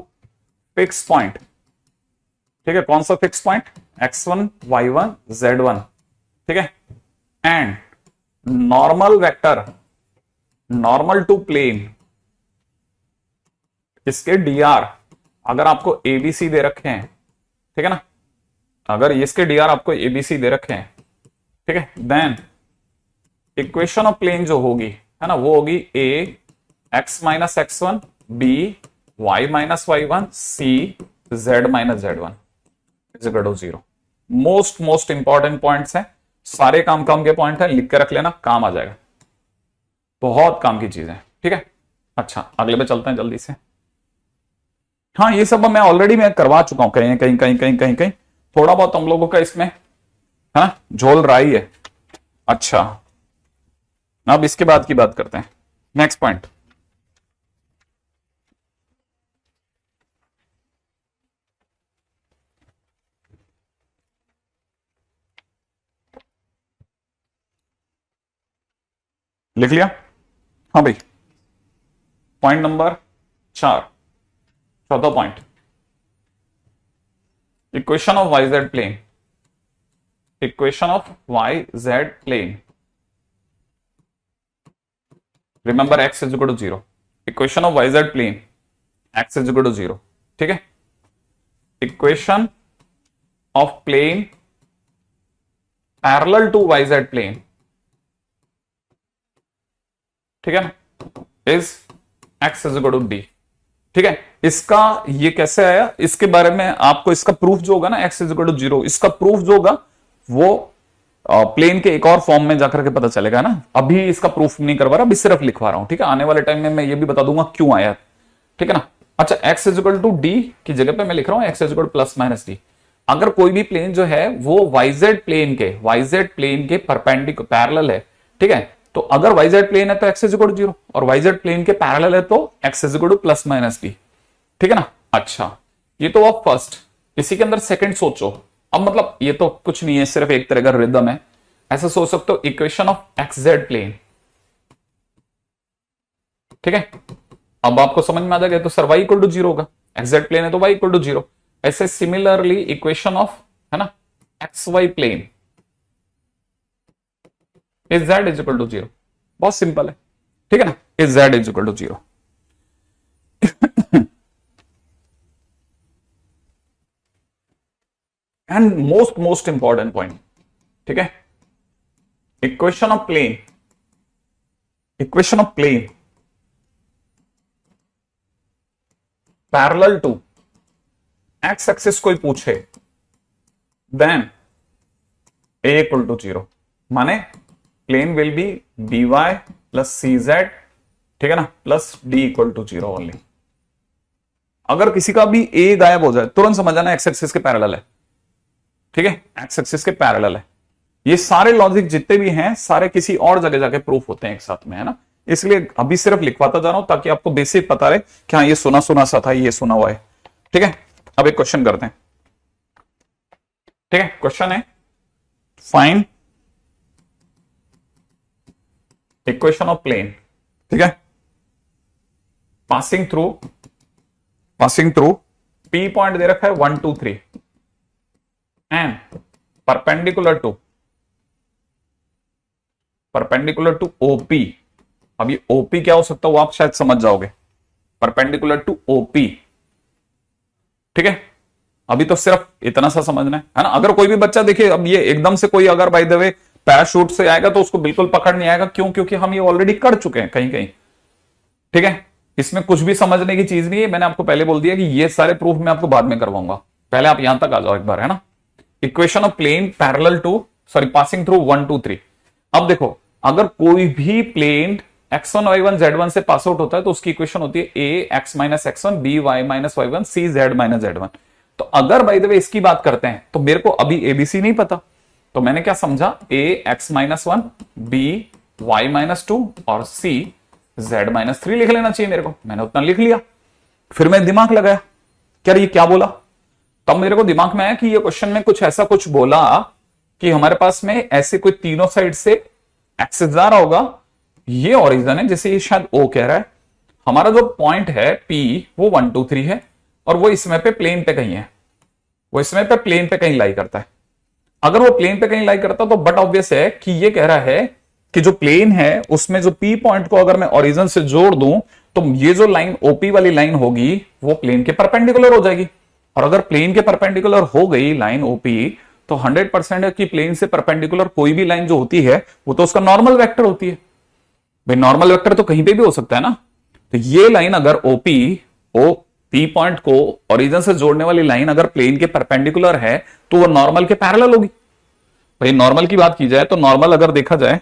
fix point, ठीक है, कौन सा fix point, x1 y1 z1, ठीक है, and normal vector, normal to plane, इसके dr अगर आपको abc दे रखे हैं, ठीक है ना, अगर इसके dr आपको abc दे रखे हैं, ठीक है, देन इक्वेशन ऑफ प्लेन जो होगी, है ना, वो होगी a x minus x1 b y minus y1 c z minus z1 is equal to 0। Most important points हैं, सारे काम के पॉइंट हैं, लिख के रख लेना, काम आ जाएगा, बहुत काम की चीज है, ठीक है। अच्छा, अगले पे चलते हैं जल्दी से। हाँ ये सब मैं ऑलरेडी मैं करवा चुका हूं, कहीं कहीं कहीं कहीं कहीं कहीं थोड़ा बहुत हम लोगों का इसमें, है ना, झोल रहा ही है। अच्छा, अब इसके बाद की बात करते हैं, नेक्स्ट पॉइंट, लिख लिया, हाँ भाई, पॉइंट नंबर 4, चौथा point, equation of YZ plane, equation of Y Z plane, remember X is equal to 0, equation of Y Z plane X is equal to 0, ठीक है। Equation of plane parallel to Y Z plane, ठीक है ना, is X is equal to D, ठीक है। इसका ये कैसे आया, इसके बारे में आपको इसका प्रूफ जो होगा ना, एक्स इज इक्वल टू 0, इसका प्रूफ जो होगा वो प्लेन के एक और फॉर्म में जाकर के पता चलेगा ना। अभी इसका प्रूफ नहीं करवा रहा, अभी सिर्फ लिखवा रहा हूं, ठीक है। आने वाले टाइम में मैं ये भी बता दूंगा क्यों आया, ठीक है ना। अच्छा, X is equal to D की जगह पे मैं लिख रहा हूं X is equal plus minus D. अगर कोई भी प्लेन जो है वो वाईजेड प्लेन के परपेंडिकुलर पैरेलल है, ठीक है, तो अगर वाईजेड प्लेन है तो एक्स इज इक्वल टू 0 और वाईजेड प्लेन के पैरेलल है तो x is equal two plus minus D, ठीक है ना। अच्छा, ये तो अब फर्स्ट, इसी के अंदर सेकंड सोचो। अब मतलब ये तो कुछ नहीं है, सिर्फ एक तरह का रिदम है, ऐसा सोच सकते हो equation of X Z plane, ठीक है। अब आपको समझ में आ जाएगा, तो सर वाई इक्वल टू 0 होगा, एक्स जेड प्लेन है तो वाई इक्वल टू 0। ऐसे सिमिलरली इक्वेशन ऑफ, है ना, X Y plane is Z is equal to 0, बहुत सिंपल है, ठीक है ना, is Z is equal to 0। And most important point, ठीक है, equation of plane parallel to X axis कोई पूछे देन ए इक्वल टू 0, माने plane will be B Y plus C Z, ठीक है ना, plus D equal to 0 only. अगर किसी का भी ए गायब हो जाए तुरंत समझ जाना एक्स एक्सिस के पैरेलल है, ठीक है, एक्स एक्सिस के पैरेलल है। ये सारे लॉजिक जितने भी हैं सारे किसी और जगह जाके प्रूफ होते हैं एक साथ में, है ना। इसलिए अभी सिर्फ लिखवाता जा रहा हूं ताकि आपको बेसिक पता रहे कि हाँ ये सुना सुना सा था, ये सुना हुआ है, ठीक है। अब एक क्वेश्चन करते हैं, ठीक है। क्वेश्चन है फाइंड इक्वेशन ऑफ प्लेन, ठीक है, पासिंग थ्रू पी पॉइंट दे रखा है 1 2 3 एंड परपेंडिकुलर टू ओपी। अब ये ओपी क्या हो सकता है वो आप शायद समझ जाओगे, परपेंडिकुलर टू ओपी, ठीक है। अभी तो सिर्फ इतना सा समझना है ना। अगर कोई भी बच्चा देखिए, अब ये एकदम से कोई अगर बाय द वे पैराशूट से आएगा तो उसको बिल्कुल पकड़ नहीं आएगा, क्यों, क्योंकि हम ये ऑलरेडी कर चुके हैं कहीं कहीं, ठीक है। इसमें कुछ भी समझने की चीज नहीं है, मैंने आपको पहले बोल दिया कि ये सारे प्रूफ मैं आपको बाद में करवाऊंगा, पहले आप यहां तक आ जाओ एक बार, है ना। Equation of plane parallel to passing through 1 2 3। अब देखो, अगर कोई भी प्लेन x1 y1 z1 से पास आउट होता है तो उसकी इक्वेशन होती है a x minus x1 b y minus y1 c z minus z1। तो अगर बाय द वे इसकी बात करते हैं तो मेरे को अभी एबीसी नहीं पता, तो मैंने क्या समझा, a x minus 1 b y minus 2 और c z माइनस 3 लिख लेना चाहिए मेरे को। मैंने उतना लिख लिया, फिर मैं दिमाग लगाया क्या ये क्या बोला, तब मेरे को दिमाग में आया कि ये क्वेश्चन में कुछ ऐसा कुछ बोला कि हमारे पास में ऐसे कोई तीनों साइड से एक्सिस जा रहा होगा, ये ओरिजिन है, जैसे ये शायद ओ कह रहा है, हमारा जो पॉइंट है पी वो 1 2 3 है और वो इसमें पे प्लेन पे कहीं है, वो इसमें पे प्लेन पे कहीं लाई करता है। अगर वो प्लेन पे कहीं लाई करता तो बट ऑब्वियस है कि ये कह रहा है कि जो प्लेन है उसमें जो पी पॉइंट को अगर मैं ओरिजिन से जोड़ दूं तो ये जो लाइन ओपी वाली लाइन होगी वो प्लेन के परपेंडिकुलर हो जाएगी। और अगर प्लेन के परपेंडिकुलर हो गई लाइन ओपी तो 100% है कि प्लेन से परपेंडिकुलर कोई भी लाइन जो होती है वो तो उसका नॉर्मल वेक्टर होती है। भाई नॉर्मल वेक्टर तो कहीं पे भी हो सकता है ना, तो ये लाइन अगर ओपी ओ पी पॉइंट को ओरिजिन से जोड़ने वाली लाइन अगर प्लेन के परपेंडिकुलर है तो वो नॉर्मल के पैरेलल होगी। भाई नॉर्मल की बात की जाए तो नॉर्मल अगर देखा जाए,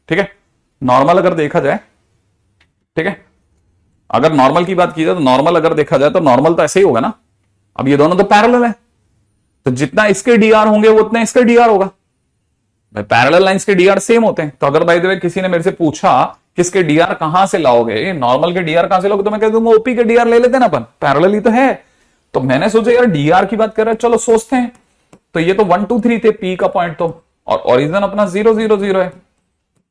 ठीक है, नॉर्मल अगर देखा जाए, ठीक है, अगर नॉर्मल की बात की जाए तो नॉर्मल अगर देखा जाए तो नॉर्मल तो ऐसे ही होगा ना। अब ये दोनों तो पैरेलल है, तो जितना इसके डीआर होंगे वो उतना इसका डीआर होगा। भाई पैरेलल लाइंस के डीआर सेम होते हैं। तो अगर बाय द वे किसी ने मेरे से पूछा किसके डीआर कहां से लाओगे, नॉर्मल के डीआर कहां से लाओगे, तो मैं कह दूंगा ओपी के डीआर ले लेते ना अपन, पैरेलल ही तो है। तो मैंने सोचा यार डीआर की बात कर रहे हैं, चलो सोचते हैं। तो ये तो 1 2 3 थे पी का पॉइंट तो, और ओरिजिन अपना 0 0 0 है,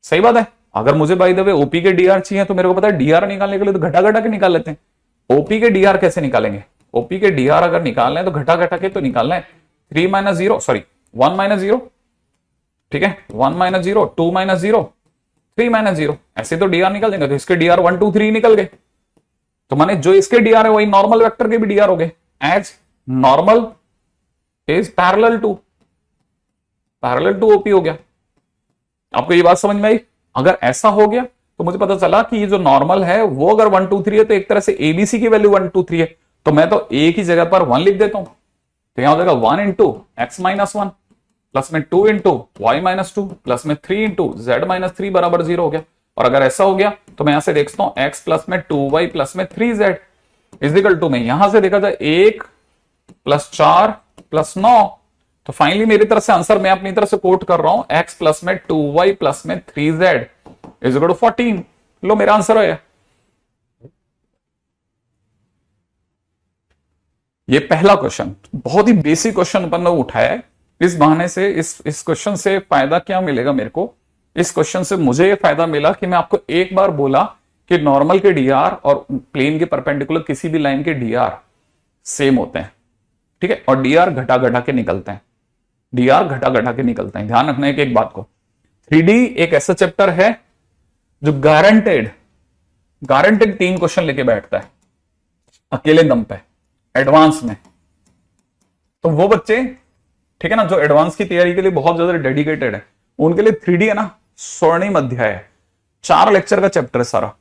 सही बात है। अगर मुझे बाय द वे ओपी के डीआर चाहिए तो मेरे को पता है डीआर निकालने के लिए तो घटा घटा के निकाल लेते हैं। ओपी के डीआर कैसे निकालेंगे, ओपी के डीआर अगर निकालना है तो घटा घटा के तो निकालना है। 3 माइनस 0 सॉरी 1 माइनस 0 ठीक है, 1 - 0, 2 - 0, 3 - 0, ऐसे तो डीआर निकल जाएंगे। तो इसके डीआर 1 2 3 निकल गए। तो माने जो इसके डीआर है वही नॉर्मल वेक्टर के भी डीआर हो गए, as normal is parallel to OP हो गया। आपको ये बात समझ में आई? अगर ऐसा हो गया तो मुझे पता चला कि ये जो नॉर्मल है वो अगर 1 2 3 है तो एक तरह से एबीसी की वैल्यू 1 2 3 है, तो मैं तो ए की जगह पर 1 लिख देता हूं। तो यहां हो जाएगा 1 इंटू एक्स माइनस 1 प्लस में 2 इंटू वाई माइनस 2 प्लस में 3 इंटू जेड माइनस 3 बराबर 0 हो गया। और अगर ऐसा हो गया तो मैं यहां से देखता हूं एक्स प्लस में 2y प्लस में 3z इजिकल टू में यहां से देखा जाए 1 प्लस 4 प्लस 9। तो फाइनली मेरी तरफ से आंसर मैं अपनी तरफ से कोट कर रहा हूं x प्लस में 2y प्लस में 3z इजिकल टू 14। लो मेरा आंसर है। ये पहला क्वेश्चन बहुत ही बेसिक क्वेश्चन अपन ने उठाया है। इस बहाने से इस क्वेश्चन से फायदा क्या मिलेगा मेरे को? इस क्वेश्चन से मुझे ये फायदा मिला कि मैं आपको एक बार बोला कि नॉर्मल के डीआर और प्लेन के परपेंडिकुलर किसी भी लाइन के डीआर सेम होते हैं, ठीक है, और डीआर घटा घटा के निकलते हैं, डीआर घटा घटा के निकलते हैं। ध्यान रखना है कि एक बात को, 3D एक ऐसा चैप्टर है जो गारंटेड 3 क्वेश्चन लेके बैठता है अकेले दम पे एडवांस में। तो वो बच्चे, ठीक है ना, जो एडवांस की तैयारी के लिए बहुत ज्यादा डेडिकेटेड है, उनके लिए 3D है ना स्वर्णिम अध्याय है। 4 लेक्चर का चैप्टर है सारा।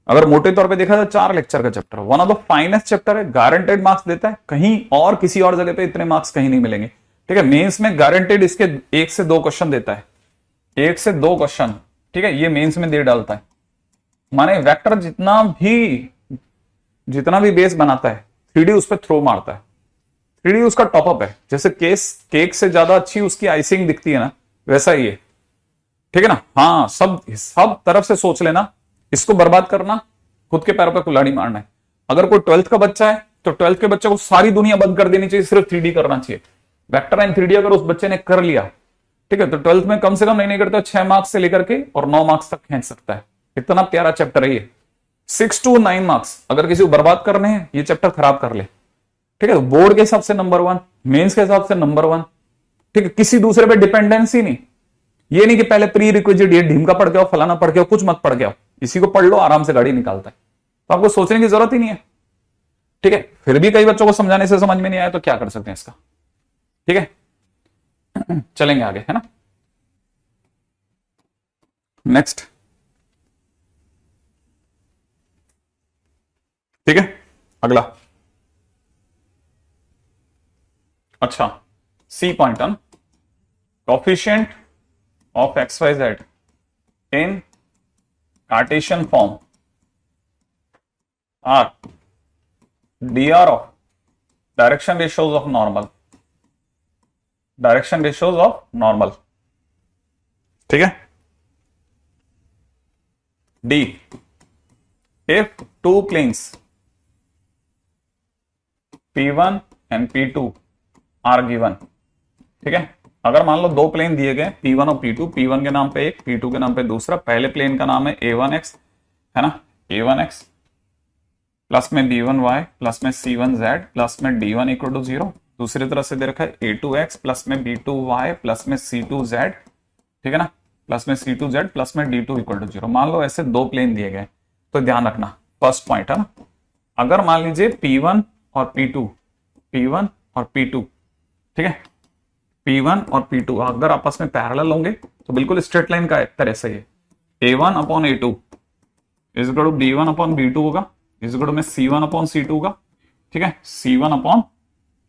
अगर मोटे तौर पे देखा जाए 4 लेक्चर का chapter, one of the finest chapter है, गारंटेड मार्क्स देता है। कहीं और किसी और जगह पे इतने मार्क्स कहीं नहीं मिलेंगे, ठीक है। मेंस में गारंटेड इसके 1 से 2 क्वेश्चन देता है, 1 से 2 क्वेश्चन, ठीक है, ये मेंस में दे डालता है। माने वेक्टर जितना भी बेस बनाता है 3D उस पर थ्रो मारता है। 3D उसका टॉपअप है। जैसे केक से ज्यादा अच्छी उसकी आइसिंग दिखती है ना, वैसा ही है, ठीक है ना। हाँ, सब तरफ से सोच लेना, इसको बर्बाद करना, खुद के पैरों पे कुल्हाड़ी मारना है। अगर कोई 12th का बच्चा है तो 12th के बच्चे को सारी दुनिया बंद कर देनी चाहिए, सिर्फ 3D करना चाहिए। वेक्टर एंड 3D अगर उस बच्चे ने कर लिया, ठीक है, तो 12th में कम से कम नहीं करते 6 मार्क्स से लेकर के और 9 मार्क्स तक खींच सकता है। इतना प्यारा चैप्टर है ये। 6 to 9 मार्क्स अगर किसी को बर्बाद करने हैं, ये चैप्टर खराब कर ले, ठीक है। बोर्ड के हिसाब से नंबर 1, मेंस के हिसाब से नंबर 1, ठीक है। किसी दूसरे पे डिपेंडेंसी नहीं। ये नहीं कि पहले प्री रिक्विजिट ये ढीम का पढ़ के आओ, फलाना पढ़ के आओ, कुछ मत पढ़ के आओ, इसी को पढ़ लो, आराम से गाड़ी निकालता है। तो आपको सोचने की जरूरत ही नहीं है, ठीक है। फिर भी कई बच्चों को समझाने से समझ में नहीं आया तो क्या कर सकते हैं इसका, ठीक है। चलेंगे आगे, है ना। नेक्स्ट, ठीक है, अगला। अच्छा, C point on coefficient of XYZ in Cartesian form are dr of direction ratios of normal, ठीक है। D, if 2 planes P1 and P2 are given, ठीक है। अगर मान लो 2 प्लेन दिए गए P1 और P2, P1 के नाम पे एक, P2 के नाम पे दूसरा। पहले प्लेन का नाम है A1x, है ना, A1x प्लस में B1y प्लस में C1z प्लस में D1 इक्वल टू 0। दूसरी तरफ से दे रखा है A2x प्लस में B2y प्लस में C2z, ठीक है ना, प्लस में C2z प्लस में D2 इक्वल टू 0। मान लो ऐसे 2 प्लेन दिए गए, तो ध्यान रखना फर्स्ट पॉइंट है ना, अगर मान लीजिए P1 और P2, P1 और P2, ठीक है, P1 और P2 अगर आपस में पैरेलल होंगे तो बिल्कुल स्ट्रेट लाइन का एक तरह से ये A1 upon A2 is equal to B1 upon B2 होगा, इज इक्वल टू में C1 अपॉन C2 होगा, ठीक है, C1 अपॉन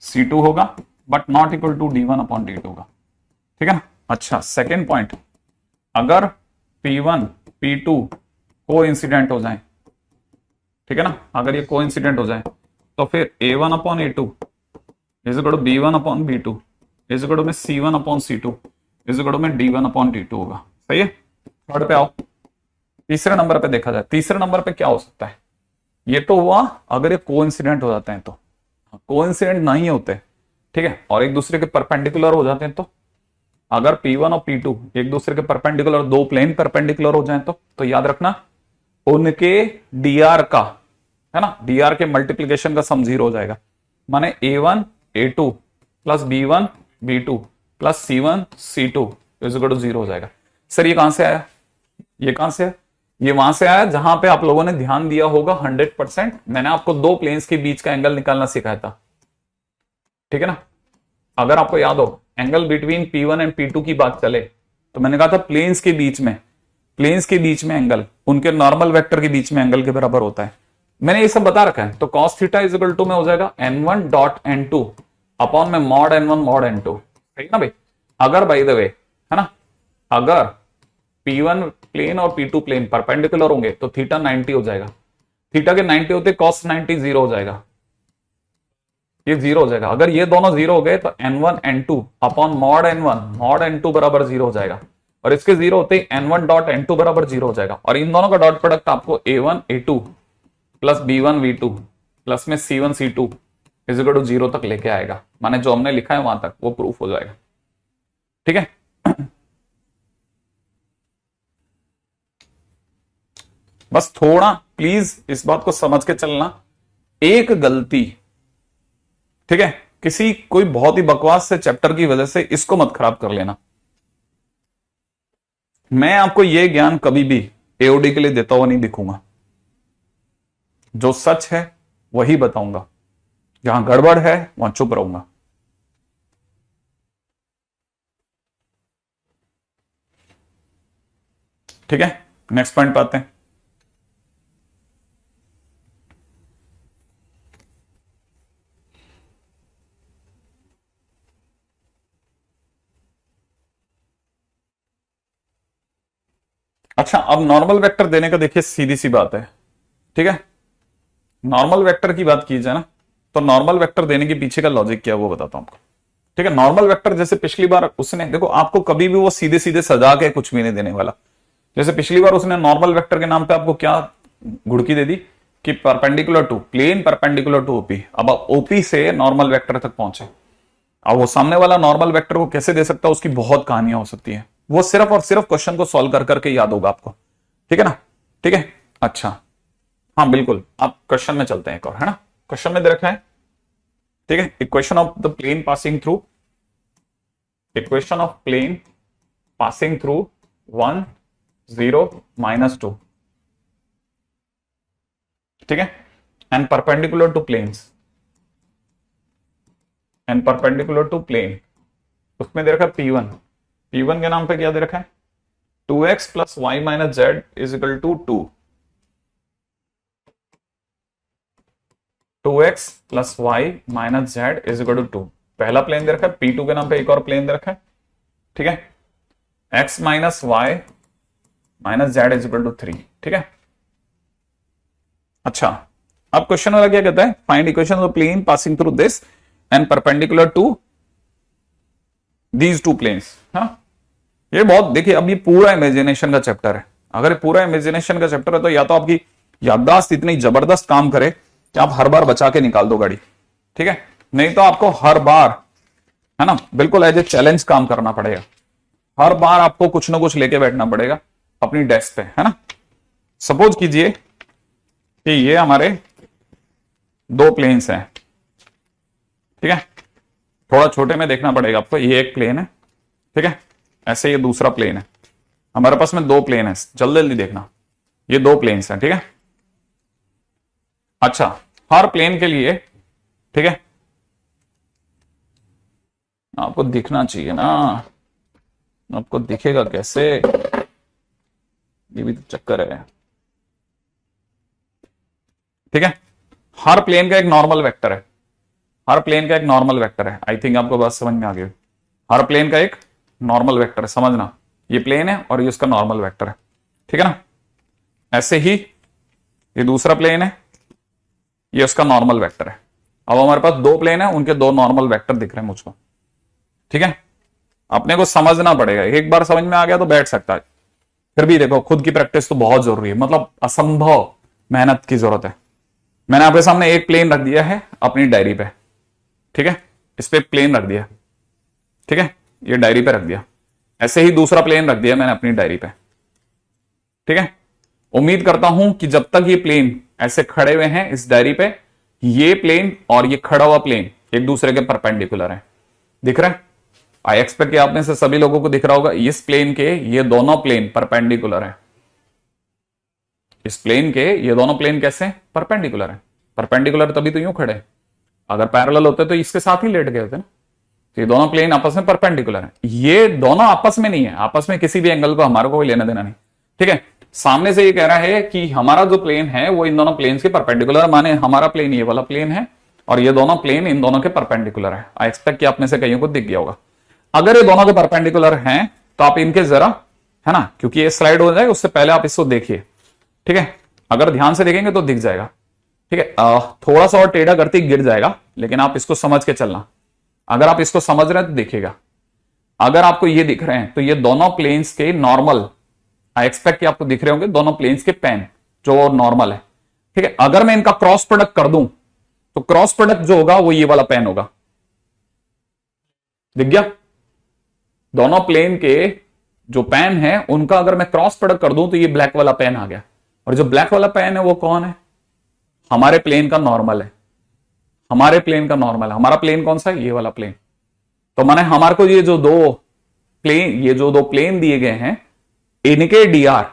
C2 होगा, but not equal to D1 upon D2 होगा, ठीक है ना। अच्छा, सेकेंड पॉइंट, अगर P1 P2 को इंसिडेंट हो जाए, ठीक है ना, अगर ये को इंसिडेंट हो जाए तो फिर A1 upon A2 is equal to B1 upon B2 is equal to में C1 upon C2 is equal to में D1 अपॉन D2 होगा। सही है। थर्ड पे आओ, तीसरे नंबर पे देखा जाए। तीसरे नंबर पे क्या हो सकता है? ये तो हुआ अगर ये कोइंसिडेंट हो जाते हैं, तो कोइंसिडेंट नहीं होते, ठीक है, और एक दूसरे के परपेंडिकुलर हो जाते हैं, तो अगर P1 और P2 एक दूसरे के परपेंडिकुलर, 2 प्लेन परपेंडिकुलर हो जाए तो याद रखना उनके dr का, है ना, dr के मल्टीप्लीकेशन का सम 0 हो जाएगा। माने A1 A2 plus B1 B2 plus C1 C2 is equal to 0 हो जाएगा। सर ये कहां से आया, ये कहां से आया, ये वहां से आया जहां पे आप लोगों ने ध्यान दिया होगा 100%। मैंने आपको दो प्लेन्स के बीच का एंगल निकालना सिखाया था, ठीक है ना। अगर आपको याद हो angle between P1 and P2 की बात चले तो मैंने कहा था प्लेन्स के बीच में एंगल उनके नॉर्मल वेक्टर के बीच में एंगल के बराबर होता है। मैंने ये सब बता रखा है। तो cos theta is equal to में हो जाएगा n1 डॉट n2 अपॉन में मॉड n1 मॉड n2, ठीक ना भाई। अगर बाय द वे है ना, अगर P1 प्लेन और P2 प्लेन परपेंडिकुलर होंगे तो थीटा 90 हो जाएगा। थीटा के 90 होते cos 90 0 हो जाएगा, ये 0 हो जाएगा। अगर ये दोनों 0 हो गए तो n1 n2 upon mod n2 बराबर 0 हो जाएगा। और इसके 0 होते ही n1 डॉट n2 बराबर 0 हो जाएगा। और इन दोनों का डॉट प्रोडक्ट आपको a1 a2 plus b1 v2 plus में c1 c2 is equal to 0 तक लेके आएगा। माने जो हमने लिखा है वहां तक वो प्रूफ हो जाएगा, ठीक है। बस थोड़ा प्लीज इस बात को समझ के चलना, एक गलती, ठीक है, किसी कोई बहुत ही बकवास से चैप्टर की वजह से इसको मत खराब कर लेना। मैं आपको यह ज्ञान कभी भी एओडी के लिए देता हुआ नहीं दिखूंगा। जो सच है वही बताऊंगा, जहां गड़बड़ है वहां चुप रहूंगा। ठीक है, नेक्स्ट पॉइंट पे आते हैं। अच्छा, अब नॉर्मल वेक्टर देने का देखिए सीधी सी बात है, ठीक है। नॉर्मल वेक्टर की बात की जाए ना तो नॉर्मल वेक्टर देने के पीछे का लॉजिक क्या है वो बताता हूं आपको, ठीक है। नॉर्मल वेक्टर जैसे पिछली बार उसने, देखो आपको कभी भी वो सीधे सीधे सजा के कुछ भी नहीं देने वाला। जैसे पिछली बार उसने नॉर्मल वेक्टर के नाम पे आपको क्या घुड़की दे दी कि perpendicular to plane, perpendicular to OP. अब आप ओपी से नॉर्मल वेक्टर तक पहुंचे, अब वो सामने वाला नॉर्मल वेक्टर को कैसे दे सकता है उसकी बहुत कहानियां हो सकती है। वो सिर्फ और सिर्फ क्वेश्चन को सॉल्व कर करके याद होगा आपको, ठीक है ना, ठीक है। अच्छा हाँ बिल्कुल, आप क्वेश्चन में चलते हैं एक और, है ना। क्वेश्चन में दे रखा है, ठीक है, equation of the plane passing through, equation of plane passing through 1 0 -2, ठीक है, and perpendicular to planes, and perpendicular to plane. उसमें दे रखा है P1, P1 के नाम पे क्या दे रखा है 2x plus y minus Z is equal to 2, 2x plus Y minus Z is equal to 2। पहला प्लेन दे रखा है, P2 के नाम पे एक और प्लेन दे रखा है, ठीक है, x minus Y minus Z is equal to 3, ठीक है। अच्छा, अब क्वेश्चन वाला क्या कहता है, find equation of plane passing through this and perpendicular to these two planes. हाँ, ये बहुत, देखिए अब ये पूरा इमेजिनेशन का चैप्टर है। अगर ये पूरा इमेजिनेशन का चैप्टर है तो या तो आपकी याददाश्त इतनी जबरदस्त काम करे कि आप हर बार बचा के निकाल दो गाड़ी, ठीक है, नहीं तो आपको हर बार, है ना, बिल्कुल एज ए चैलेंज काम करना पड़ेगा। हर बार आपको कुछ ना कुछ लेके बैठना पड़ेगा अपनी डेस्क पे, है ना। सपोज कीजिए कि ये हमारे दो प्लेन्स हैं, ठीक है, थोड़ा छोटे में देखना पड़ेगा आपको। ये एक प्लेन है, ठीक है, ऐसे ये दूसरा प्लेन है। हमारे पास में दो प्लेन है, जल्दी जल्दी देखना, ये दो प्लेन्स हैं, ठीक है। अच्छा, हर प्लेन के लिए, ठीक है, आपको दिखना चाहिए ना, आपको दिखेगा कैसे, ये भी तो चक्कर है, ठीक है। हर प्लेन का एक नॉर्मल वेक्टर है, हर प्लेन का एक नॉर्मल वेक्टर है। आई थिंक आपको बात समझ में आ गई। हर प्लेन का एक नॉर्मल वेक्टर है, समझना, ये प्लेन है और ये उसका नॉर्मल वेक्टर है, ठीक है ना। ऐसे ही ये दूसरा प्लेन है, ये उसका नॉर्मल वेक्टर है। अब हमारे पास दो प्लेन है, उनके दो नॉर्मल वेक्टर दिख रहे हैं मुझको, ठीक है। अपने को समझना पड़ेगा, एक बार समझ में आ गया तो बैठ सकता है। फिर भी देखो, खुद की प्रैक्टिस तो बहुत जरूरी है, मतलब असंभव मेहनत की जरूरत है। मैंने आपके सामने एक प्लेन रख दिया है अपनी डायरी पे, ठीक है, इस पे प्लेन रख दिया, ठीक है, ये डायरी पे रख दिया। ऐसे ही दूसरा प्लेन रख दिया मैंने अपनी डायरी पे, ठीक है। उम्मीद करता हूं कि जब तक ये प्लेन ऐसे खड़े हुए हैं इस डायरी पे, ये प्लेन और ये खड़ा हुआ प्लेन एक दूसरे के परपेंडिकुलर है, दिख रहा है, आई एक्सपेक्ट कि आप में से सभी लोगों को दिख रहा होगा इस प्लेन के ये दोनों प्लेन परपेंडिकुलर है। इस प्लेन के ये दोनों प्लेन कैसे परपेंडिकुलर है? परपेंडिकुलर तभी तो यूं खड़े, अगर पैरेलल होते तो इसके साथ ही लेट गए होते ना। तो ये दोनों प्लेन आपस में परपेंडिकुलर है, ये दोनों आपस में नहीं है, आपस में किसी भी एंगल को हमारे को कोई लेना देना नहीं। ठीक है, सामने से ये कह रहा है कि हमारा जो प्लेन है वो इन दोनों प्लेन्स के परपेंडिकुलर, माने हमारा प्लेन ये वाला प्लेन है और ये दोनों प्लेन इन दोनों के परपेंडिकुलर है। आई एक्सपेक्ट कि आप में से कईयों को दिख गया होगा। अगर ये दोनों के परपेंडिकुलर हैं तो आप इनके जरा, है ना, क्योंकि ये स्लाइड हो जाए उससे पहले आप इसको देखिए। ठीक है, अगर ध्यान से देखेंगे तो दिख जाएगा। ठीक है, थोड़ा सा और टेढ़ा करते गिर जाएगा, लेकिन आप इसको समझ के चलना। अगर आप इसको समझ रहे हैं तो देखिएगा। अगर आपको ये दिख रहे हैं तो ये दोनों प्लेन्स के नॉर्मल, आई एक्सपेक्ट कि आपको दिख रहे होंगे दोनों प्लेन्स के पेन जो नॉर्मल है। ठीक है, अगर मैं इनका क्रॉस प्रोडक्ट कर दूं तो क्रॉस प्रोडक्ट जो होगा वो ये वाला पेन होगा। दिख गया? दोनों प्लेन के जो पेन है उनका अगर मैं क्रॉस प्रोडक्ट कर दूं तो ये ब्लैक वाला पेन आ गया। और जो ब्लैक वाला पेन है वो कौन है? हमारे प्लेन का नॉर्मल है। हमारे प्लेन का नॉर्मल है। हमारा प्लेन कौन सा है? ये वाला प्लेन। तो माने हमारे को ये जो दो प्लेन दिए गए हैं इनके डीआर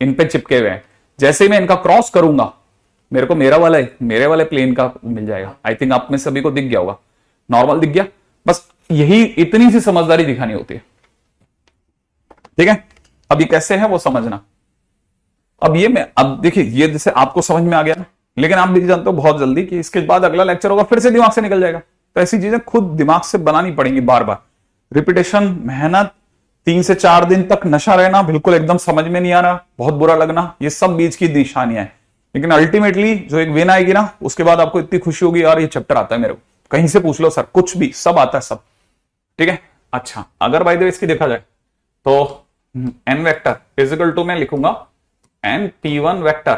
इन पे चिपके हुए हैं। जैसे ही मैं इनका क्रॉस करूंगा मेरे को मेरे वाले प्लेन का मिल जाएगा। आई थिंक आप में सभी को दिख गया होगा, नॉर्मल दिख गया। बस यही इतनी सी समझदारी दिखानी होती है। ठीक है, अब ये कैसे है वो समझना। अब देखिए, ये जैसे आपको समझ में आ गया, लेकिन आप भी जानते हो बहुत जल्दी कि इसके बाद अगला लेक्चर होगा फिर से दिमाग से निकल जाएगा। तो ऐसी चीजें खुद दिमाग से बनानी पड़ेंगी बार बार। रिपीटेशन, मेहनत, 3 से 4 दिन तक नशा रहना, बिल्कुल एकदम समझ में नहीं आ रहा, बहुत बुरा लगना, ये सब बीच की निशानियां हैं। लेकिन अल्टीमेटली जो एक विन आएगी ना, उसके बाद आपको इतनी खुशी होगी यार ये चैप्टर आता है मेरे को, कहीं से पूछ लो सर, कुछ भी, सब आता है सब। ठीक है, अच्छा, अगर बाय द वे इसकी देखा जाए तो n वेक्टर फिजिकल टू मैं लिखूंगा np1 वेक्टर,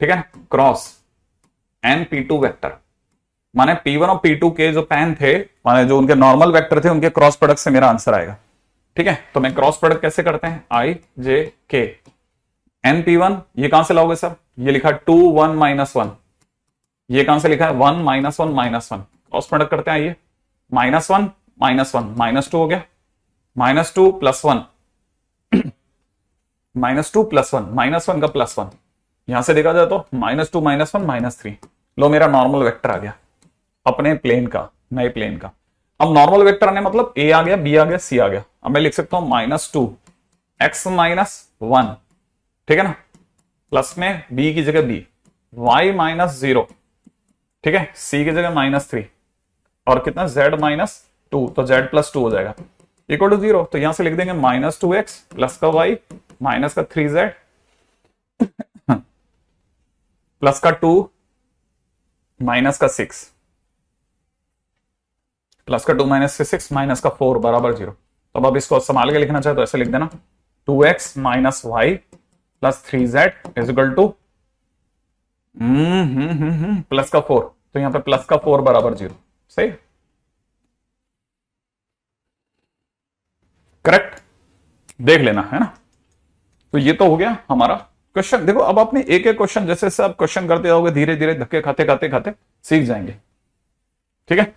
ठीक है, क्रॉस np2 वेक्टर। माने p1 और p2 के जो पेन थे, माने जो उनके नॉर्मल वेक्टर थे, उनके क्रॉस प्रोडक्ट से मेरा आंसर आएगा। ठीक है, तो मैं क्रॉस प्रोडक्ट कैसे करते हैं? i j k np1, ये कहां से लाओगे सर? ये लिखा 2 1 -1, ये कहां से लिखा है? 1 -1 -1। क्रॉस प्रोडक्ट करते हैं, आइए, -1 -1 -2 हो गया, -2 + 1 -2 + 1 -1 का +1, यहां से देखा जाए तो -2 -1 -3। लो मेरा नॉर्मल वेक्टर आ गया अपने प्लेन का, नए प्लेन का। अब नॉर्मल वेक्टर आने मतलब a आ गया, b आ गया, c आ गया। अब मैं लिख सकता हूं -2 x - 1, ठीक है ना, प्लस में b की जगह b, y -0, ठीक है, c की जगह -3 और कितना z -2, तो z + 2 हो जाएगा इक्वल टू 0। तो यहां से लिख देंगे -2x प्लस का y माइनस का 3z प्लस का 2 माइनस का 6 प्लस का 2 माइनस का 6 माइनस का 4 बराबर 0। तो अब इसको संभाल के लिखना चाहे तो ऐसे लिख देना 2x - y plus 3z is equal two plus का 4। तो यहां पे प्लस का 4 बराबर 0, सही, करेक्ट, देख लेना है ना। तो ये तो हो गया हमारा क्वेश्चन। देखो अब आपने एक एक क्वेश्चन जैसे जैसे आप क्वेश्चन करते जाओगे धीरे धीरे धक्के खाते खाते खाते सीख जाएंगे। ठीक है,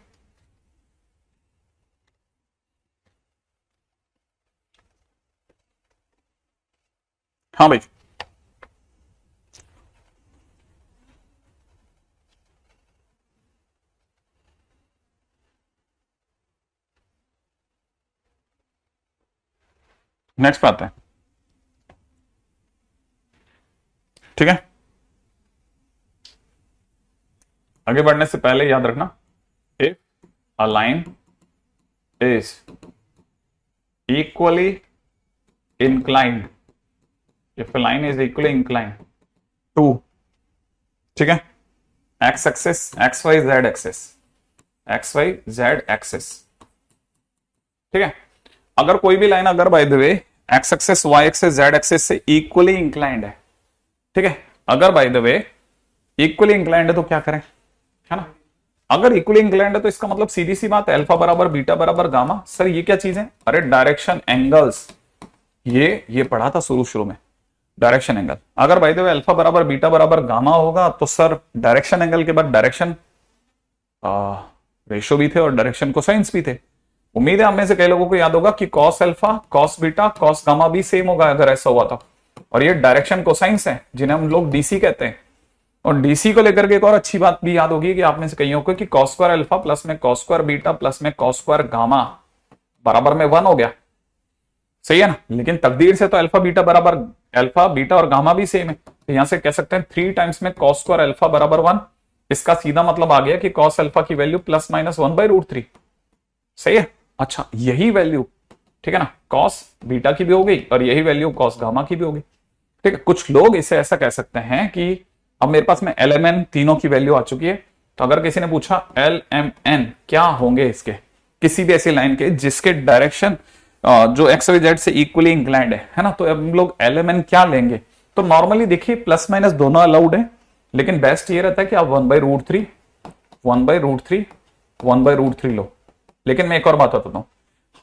हाँ भाई, नेक्स्ट पे आते हैं। ठीक है, आगे बढ़ने से पहले याद रखना, if a line is equally inclined, if a line is equally inclined to, ठीक है, X axis, X Y Z axis, X Y Z axis. ठीक है, अगर कोई भी लाइन अगर by the way X axis, Y axis, Z axis से equally inclined है, ठीक है, अगर by the way equally inclined है तो क्या करें, है ना। अगर इक्वली इंक्लाइंड है तो इसका मतलब सीधी सी बात, अल्फा बराबर बीटा बराबर गामा। सर ये क्या चीज है? अरे डायरेक्शन एंगल्स, ये पढ़ा था शुरू में, डायरेक्शन एंगल। अगर बाय द वे अल्फा बराबर बीटा बराबर गामा होगा तो सर डायरेक्शन एंगल के बाद डायरेक्शन रेशो भी थे और डायरेक्शन कोसाइंस भी थे। उम्मीद है आप में से कई लोगों को याद होगा कि cos alpha, cos beta, cos gamma भी सेम होगा अगर ऐसा हुआ तो। और ये डायरेक्शन कोसाइंस है जिन्हें हम लोग डीसी कहते हैं। और डीसी को लेकर के एक और अच्छी बात भी याद होगी कि आप में से कईयों को कि कॉस स्क्वायर अल्फा प्लस में कॉस स्क्वायर बीटा प्लस में कॉस स्क्वायर गामा बराबर में 1 हो गया। सही है ना। लेकिन तकदीर से तो अल्फा बीटा बराबर, अल्फा बीटा और गामा भी सेम है, तो यहां से कह सकते हैं 3 टाइम्स में कॉस स्क्वायर अल्फा बराबर 1। इसका सीधा मतलब आ गया कि कॉस अल्फा की वैल्यू प्लस माइनस 1/√3। सही है। अच्छा, यही वैल्यू, ठीक है ना, कॉस बीटा की भी हो गई और यही वैल्यू कॉस गामा की भी होगी। ठीक है। कुछ लोग इसे ऐसा कह सकते हैं कि अब मेरे पास में एल एम एन तीनों की वैल्यू आ चुकी है, तो अगर किसी ने पूछा एल एम एन क्या होंगे इसके, किसी भी ऐसी लाइन के जिसके डायरेक्शन जो एक्स वाई जेड से इक्वली इंक्लाइंड है ना, तो अब हम लोग एल एम एन क्या लेंगे। तो नॉर्मली देखिए प्लस माइनस दोनों अलाउड है, लेकिन बेस्ट ये रहता है कि आप 1/√3 1/√3 1/√3 लो। लेकिन मैं एक और बात बताता हूं,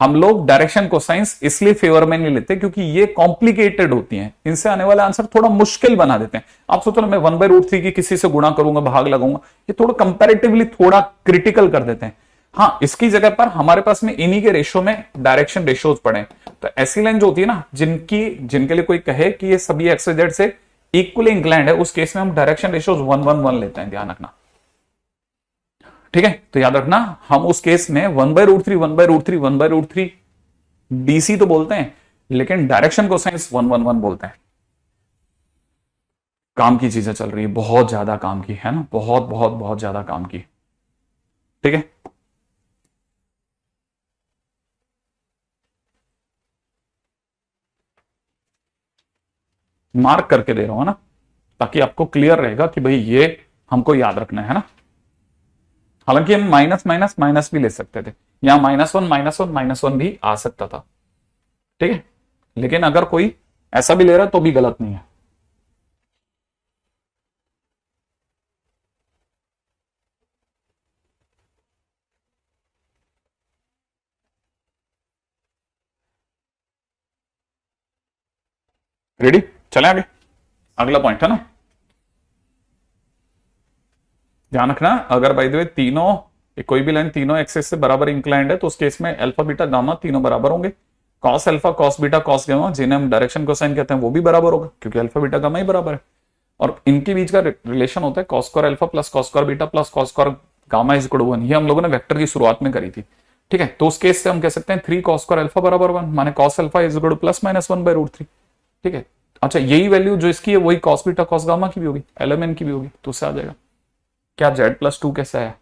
हम लोग डायरेक्शन कोसाइंस इसलिए फेवर में नहीं लेते क्योंकि ये कॉम्प्लिकेटेड होती हैं, इनसे आने वाला आंसर थोड़ा मुश्किल बना देते हैं। आप सोचो ना, मैं 1/√3 की किसी से गुणा करूंगा, भाग लगाऊंगा, ये थोड़ा कंपैरेटिवली थोड़ा क्रिटिकल कर देते हैं। हाँ, इसकी जगह पर हमारे पास में इन्हीं के रेशो में डायरेक्शन रेशोज पड़े, तो ऐसी लाइन जो होती है ना जिनके लिए कोई कहे कि ये सभी एक्स वाई जेड से इक्वली इंक्लाइंड है, उस केस में हम डायरेक्शन रेशोज 1:1 लेते हैं, ध्यान रखना। ठीक है। तो याद रखना, हम उस केस में 1/√3 1/√3 1/√3 डीसी तो बोलते हैं, लेकिन डायरेक्शन को साइंस 1:1 बोलते हैं। काम की चीजें चल रही है, बहुत ज्यादा काम की है ना, बहुत बहुत बहुत ज्यादा काम की। ठीक है। मार्क करके दे रहा हूं ना, ताकि आपको क्लियर रहेगा कि भाई ये हमको याद रखना है ना। हालांकि हम माइनस माइनस माइनस भी ले सकते थे, यहां -1 भी आ सकता था। ठीक है। लेकिन अगर कोई ऐसा भी ले रहा है तो भी गलत नहीं है। रेडी, चले आगे। अगला पॉइंट है ना, ध्यान रखना, अगर बाय द वे तीनों कोई भी लाइन तीनों एक्सेस से बराबर इंक्लाइंड है तो उस केस में अल्फा बीटा गामा तीनों बराबर होंगे। Cos alpha cos beta cos gamma, जिन्हें हम डायरेक्शन कोसाइन कहते हैं, वो भी बराबर होगा क्योंकि अल्फा बीटा गामा ही बराबर है। और इनके बीच का रिलेशन होता है cos square alpha plus cos square beta plus cos square gamma is equal to 1। ये हम लोगों ने वेक्टर की शुरुआत में करी थी। ठीक है। तो उस केस से हम कह सकते हैं 3 कॉस स्क्वायर अल्फा बराबर 1, माने cos alpha is equal two plus minus 1/√3। ठीक है। अच्छा, यही वैल्यू जो इसकी है वही कॉस बीटा कॉस गामा की भी होगी, एलएमएन की भी होगी, तो उससे आ जाएगा। क्या Z+2 कैसा है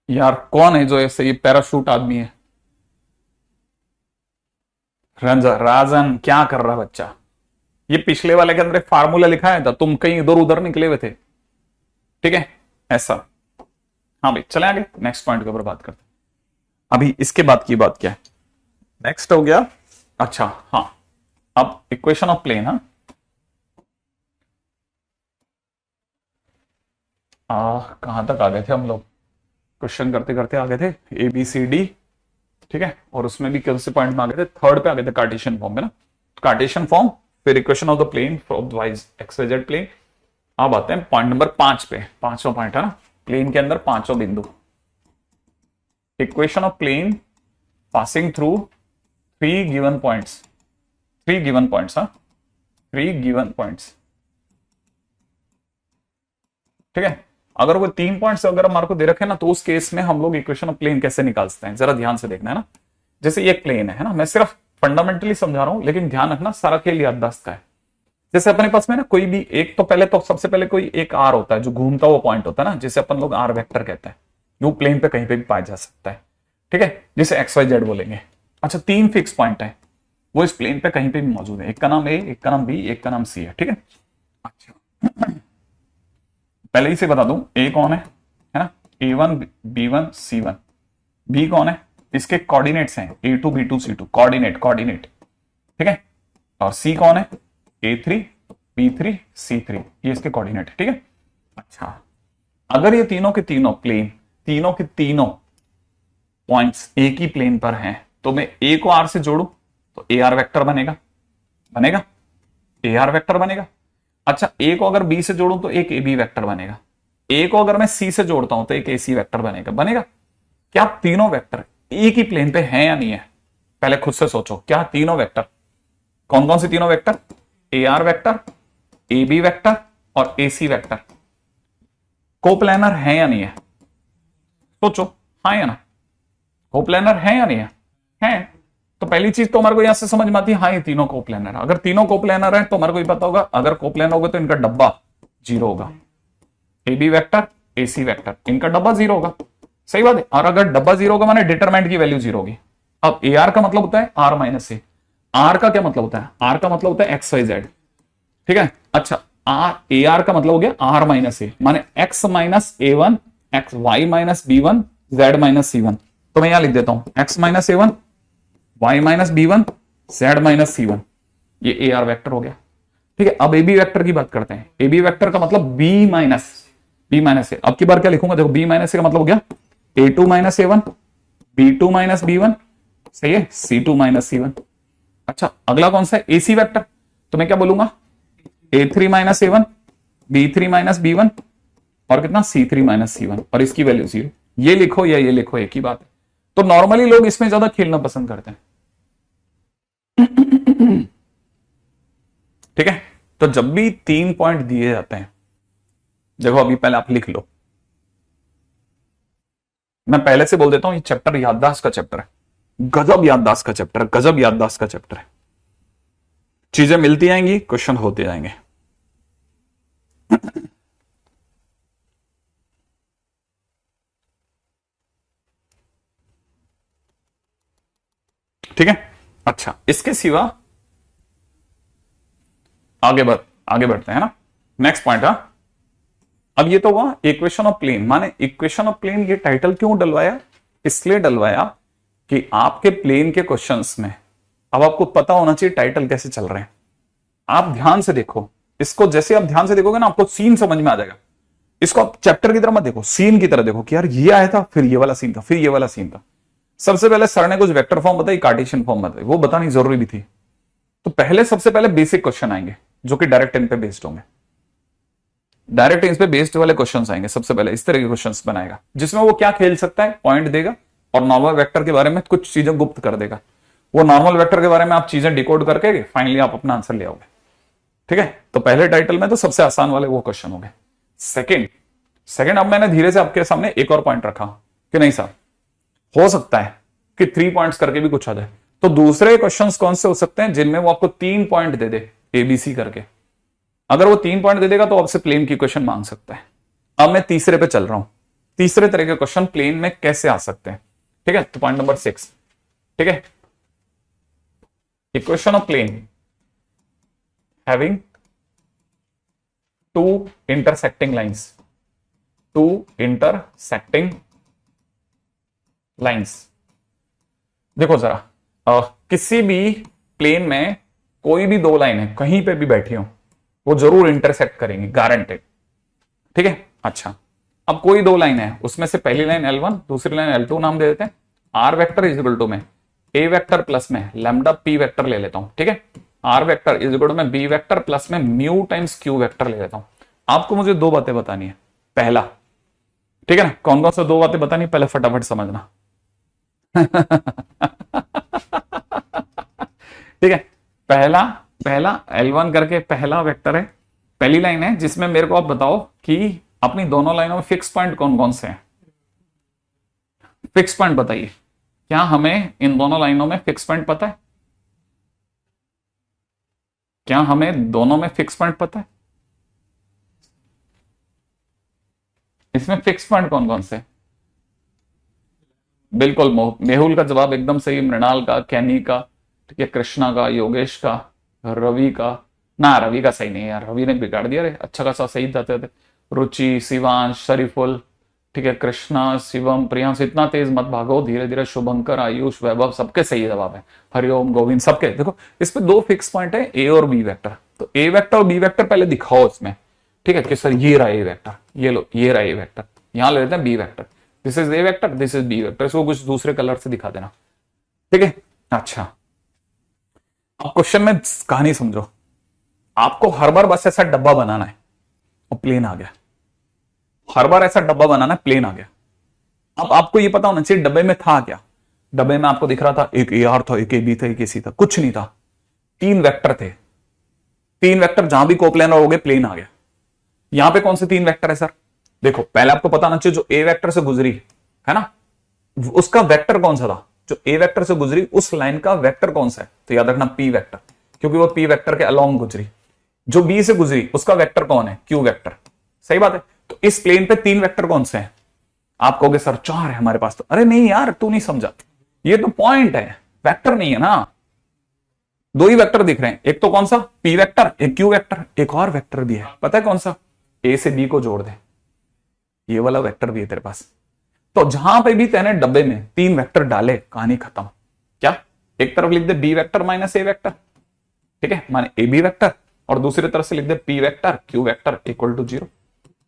यार? कौन है जो ऐसे ये पैराशूट आदमी है? रंजन राजन, क्या कर रहा बच्चा? ये पिछले वाले के अंदर एक फार्मूला लिखा है था, तुम कहीं इधर उधर निकले हुए थे। ठीक है, ऐसा। हाँ भाई, चले आगे, नेक्स्ट पॉइंट के ऊपर बात करते हैं। अभी इसके बाद की बात क्या है? नेक्स्ट हो गया, अच्छा हाँ, अब इक्वेशन ऑफ प्लेन। हाँ, कहां तक आ गए थे हम लोग? क्वेश्चन करते करते आ गए थे ABCD। ठीक है। और उसमें भी कौन से पॉइंट में आ गए थे? थर्ड पे आ गए थे, कार्टेशियन फॉर्म में ना। कार्टेशियन फॉर्म, फिर equation of the plane of the YZ X Y Z plane. अब आते हैं पॉइंट नंबर 5 पे, 5वां पॉइंट है ना, प्लेन के अंदर 5वां बिंदु। Equation of plane passing through 3 given points. 3 given points, हाँ, 3 गिवन पॉइंट्स। ठीक है। अगर वो 3 पॉइंट्स अगर हमारे को दे रखे ना, तो उस केस में हम लोग इक्वेशन ऑफ प्लेन कैसे निकाल सकते हैं, जरा ध्यान से देखना है ना। जैसे ये प्लेन है ना, मैं सिर्फ फंडामेंटली समझा रहा हूं, लेकिन ध्यान रखना सारा खेल याददाश्त का है। जैसे अपने पास में ना कोई भी एक, तो पहले तो सबसे पहले कोई एक आर होता है जो घूमता हुआ पॉइंट होता है ना, जिसे अपन लोग आर वेक्टर कहते हैं, जो प्लेन पे कहीं पे भी पाया जा सकता है। ठीक है, जिसे एक्स वाई जेड बोलेंगे। अच्छा, 3 फिक्स पॉइंट है, वो इस प्लेन पे कहीं पे भी मौजूद है। एक का नाम ए, एक का नाम बी, एक का नाम सी है। ठीक है। अच्छा, पहले ही से बता दूं, ए कौन है ना, A1 B1 C1। बी कौन है? इसके कोऑर्डिनेट्स हैं A2 B2 C2, कोऑर्डिनेट। ठीक है। और सी कौन है? A3 B3 C3, ये इसके कोऑर्डिनेट है। ठीक है। अच्छा, अगर ये तीनों के तीनों प्लेन, तीनों के तीनों पॉइंट्स एक ही प्लेन पर हैं, तो मैं ए को आर से जोड़ू तो ए आर वेक्टर बनेगा, ए आर वेक्टर बनेगा। अच्छा, ए को अगर बी से जोड़ू तो एक ए बी वेक्टर बनेगा। ए को अगर मैं सी से जोड़ता हूं तो एक ए सी वेक्टर बनेगा। क्या तीनों वेक्टर एक ही प्लेन पे है या नहीं है, पहले खुद से सोचो। क्या तीनों वेक्टर, कौन कौन से तीनों vector, A R vector, A B vector और ए सी वेक्टर कोप्लानर है या नहीं है? सोचो, हाँ या ना? कोप्लानर है या नहीं है? है। तो पहली चीज तो हमारे को यहां से समझ में आती है, हाँ ये तीनों कोप्लानर है। अगर तीनों कोप्लानर है तो हमारे को ये पता होगा अगर कोप्लानर होगा तो इनका डब्बा जीरो होगा। A B vector, A C vector, इनका डब्बा जीरो होगा। सही बात है। और अगर डब्बा जीरो होगा माने डिटरमिनेंट की वैल्यू जीरो होगी। अब ए आर का मतलब होता है आर माइनस ए। आर का क्या मतलब होता है? आर का मतलब होता है एक्स वाई जेड। ठीक है। अच्छा, आर ए आर का मतलब हो गया आर माइनस ए, माने x minus a one, x y minus b one, z minus c one. तो मैं यहां लिख देता हूं x minus a one, y minus b one, z minus c one. ये ए आर वैक्टर हो गया। ठीक है। अब ए बी वैक्टर की बात करते हैं। ए बी वैक्टर का मतलब बी माइनस ए। अब की बार क्या लिखूंगा? देखो बी माइनस ए का मतलब हो गया a two minus a one, b two minus b one, सही है, c two minus c one. अच्छा, अगला कौन सा है? A c vector. तो मैं क्या बोलूंगा? A three minus a one, b three minus b one और कितना? C three minus c one, और इसकी वैल्यू जीरो। ये लिखो या ये लिखो, एक ही बात है। तो नॉर्मली लोग इसमें ज्यादा खेलना पसंद करते हैं। ठीक है। तो जब भी 3 पॉइंट दिए जाते हैं, देखो अभी पहले आप लिख लो, मैं पहले से बोल देता हूं ये चैप्टर याददाश्त का चैप्टर है, गजब याददाश्त का चैप्टर है, गजब याददाश्त का चैप्टर है। चीजें मिलती जाएंगी, क्वेश्चन होते जाएंगे। ठीक है। अच्छा, इसके सिवा आगे बढ़ते हैं ना। Next point. हाँ, अब ये तो हुआ इक्वेशन ऑफ प्लेन। माने इक्वेशन ऑफ प्लेन ये टाइटल क्यों डलवाया? इसलिए डलवाया कि आपके प्लेन के क्वेश्चंस में अब आपको पता होना चाहिए टाइटल कैसे चल रहे हैं। आप ध्यान से देखो इसको, जैसे आप ध्यान से देखोगे ना आपको सीन समझ में आ जाएगा। इसको आप चैप्टर की तरह मत देखो, सीन की तरह देखो कि यार ये आया था, फिर ये वाला सीन था, फिर ये वाला सीन था। सबसे पहले सर ने कुछ वेक्टर फॉर्म बताई, कार्टेशियन फॉर्म बताई, वो बतानी जरूरी भी थी। तो पहले सबसे पहले बेसिक क्वेश्चन आएंगे जो कि डायरेक्ट इन पे बेस्ड होंगे। डायरेक्ट इन पे बेस्ड वाले क्वेश्चंस आएंगे। सबसे पहले इस तरह के क्वेश्चंस बनाएगा जिसमें वो क्या खेल सकता है, पॉइंट देगा और नॉर्मल वेक्टर के बारे में कुछ चीजें गुप्त कर देगा। वो नॉर्मल वेक्टर के बारे में आप चीजें डिकोड करके फाइनली आप अपना आंसर ले आओगे। ठीक है। तो पहले टाइटल में तो सबसे आसान वाले वो क्वेश्चन हो गए। सेकंड अब मैंने धीरे से आपके सामने एक और पॉइंट रखा कि नहीं साहब, हो सकता है कि 3 पॉइंट्स करके भी कुछ आ जाए। तो दूसरे क्वेश्चंस कौन से हो सकते हैं जिनमें वो आपको 3 पॉइंट दे दे, एबीसी करके। अगर वो 3 पॉइंट दे देगा तो आपसे प्लेन की क्वेश्चन मांग सकता है। अब मैं तीसरे पे चल रहा हूं, तीसरे तरह के क्वेश्चन प्लेन में कैसे आ सकते हैं। ठीक है। तो पॉइंट नंबर 6, ठीक है, equation of plane having two intersecting lines. देखो जरा, किसी भी प्लेन में कोई भी 2 लाइन है कहीं पे भी बैठी हो, वो जरूर इंटरसेक्ट करेंगे, गारंटेड। ठीक है। अच्छा, अब कोई 2 लाइन है, उसमें से पहली लाइन L1, दूसरी लाइन L2 नाम दे देते हैं। R vector is equal to में ए वेक्टर प्लस में लैम्डा पी वेक्टर ले लेता हूं। ठीक है। R vector is equal to में बी वेक्टर प्लस में म्यू टाइम्स क्यू वेक्टर ले लेता हूं। आपको मुझे 2 बातें बतानी है। पहला, ठीक है ना, कौन कौन सा 2 बातें बतानी, पहले फटाफट समझना। ठीक है। पहला L1 करके पहला वेक्टर है, पहली लाइन है, जिसमें मेरे को आप बताओ कि अपनी दोनों लाइनों में फिक्स पॉइंट कौन कौन से हैं। फिक्स पॉइंट बताइए, क्या हमें इन दोनों लाइनों में फिक्स पॉइंट पता है? क्या हमें दोनों में फिक्स पॉइंट पता है? इसमें फिक्स पॉइंट कौन कौन से? बिल्कुल मेहुल का जवाब एकदम सही, मृणाल का, कैनी का, ठीक है, कृष्णा का, योगेश का, रवि का। ना, रवि का सही नहीं है यार, रवि ने बिगाड़ दिया रे, अच्छा खासा सही जाते थे। रुचि, शिवांश, शरीफुल, ठीक है, कृष्णा, शिवम, प्रियांश, इतना तेज मत भागो, धीरे धीरे। शुभंकर, आयुष, वैभव, सबके सही जवाब है। हरिओम, गोविंद, सबके। देखो इस पे 2 फिक्स पॉइंट है, ए और बी वेक्टर। तो ए वेक्टर और बी वेक्टर पहले दिखाओ इसमें। ठीक है कि सर ये रहा ए वेक्टर, ये लो, ये रहा ए वेक्टर, यहां ले लेते हैं B vector, this is A vector, this is B vector. इसको कुछ दूसरे कलर से दिखा देना। ठीक है। अच्छा, अब क्वेश्चन में कहानी समझो। आपको हर बार बस ऐसा डब्बा बनाना है और प्लेन आ गया, हर बार ऐसा डब्बा बनाना है, प्लेन आ गया। अब आपको ये पता होना चाहिए डब्बे में था क्या। डब्बे में आपको दिख रहा था एक ए आर था, एक ए बी था, एक ए सी था, कुछ नहीं था, 3 वेक्टर थे। 3 वेक्टर जहां भी कोप्लेनर हो गए प्लेन आ गया। यहां पे कौन से 3 वेक्टर है सर? देखो पहले आपको पता होना चाहिए जो ए वेक्टर से गुजरी है ना, उसका वेक्टर कौन सा था? जो ए वेक्टर से गुजरी उस लाइन का वेक्टर कौन सा है? तो याद रखना पी वेक्टर, क्योंकि वो पी वेक्टर के अलोंग गुजरी। जो बी से गुजरी उसका वेक्टर कौन है? Q vector. सही बात है। तो इस प्लेन पे 3 वेक्टर कौन से हैं? आप कहोगे सर 4 है हमारे पास। तो अरे नहीं यार, तू नहीं समझा, ये तो पॉइंट है, वेक्टर नहीं है ना। 2 ही वेक्टर दिख रहे हैं, एक तो कौन सा? पी वेक्टर, एक क्यू वेक्टर, एक और वेक्टर भी है, पता है कौन सा? ए से बी को जोड़ दे, ये वाला वेक्टर भी है तेरे पास। तो जहां पे भी तेने डब्बे में 3 वेक्टर डाले, कहानी खत्म। क्या? एक तरफ लिख दे बी वेक्टर माइनस ए वेक्टर, ठीक है, माने ए बी वेक्टर, और दूसरी तरफ से लिख दे p vector q vector equal to 0।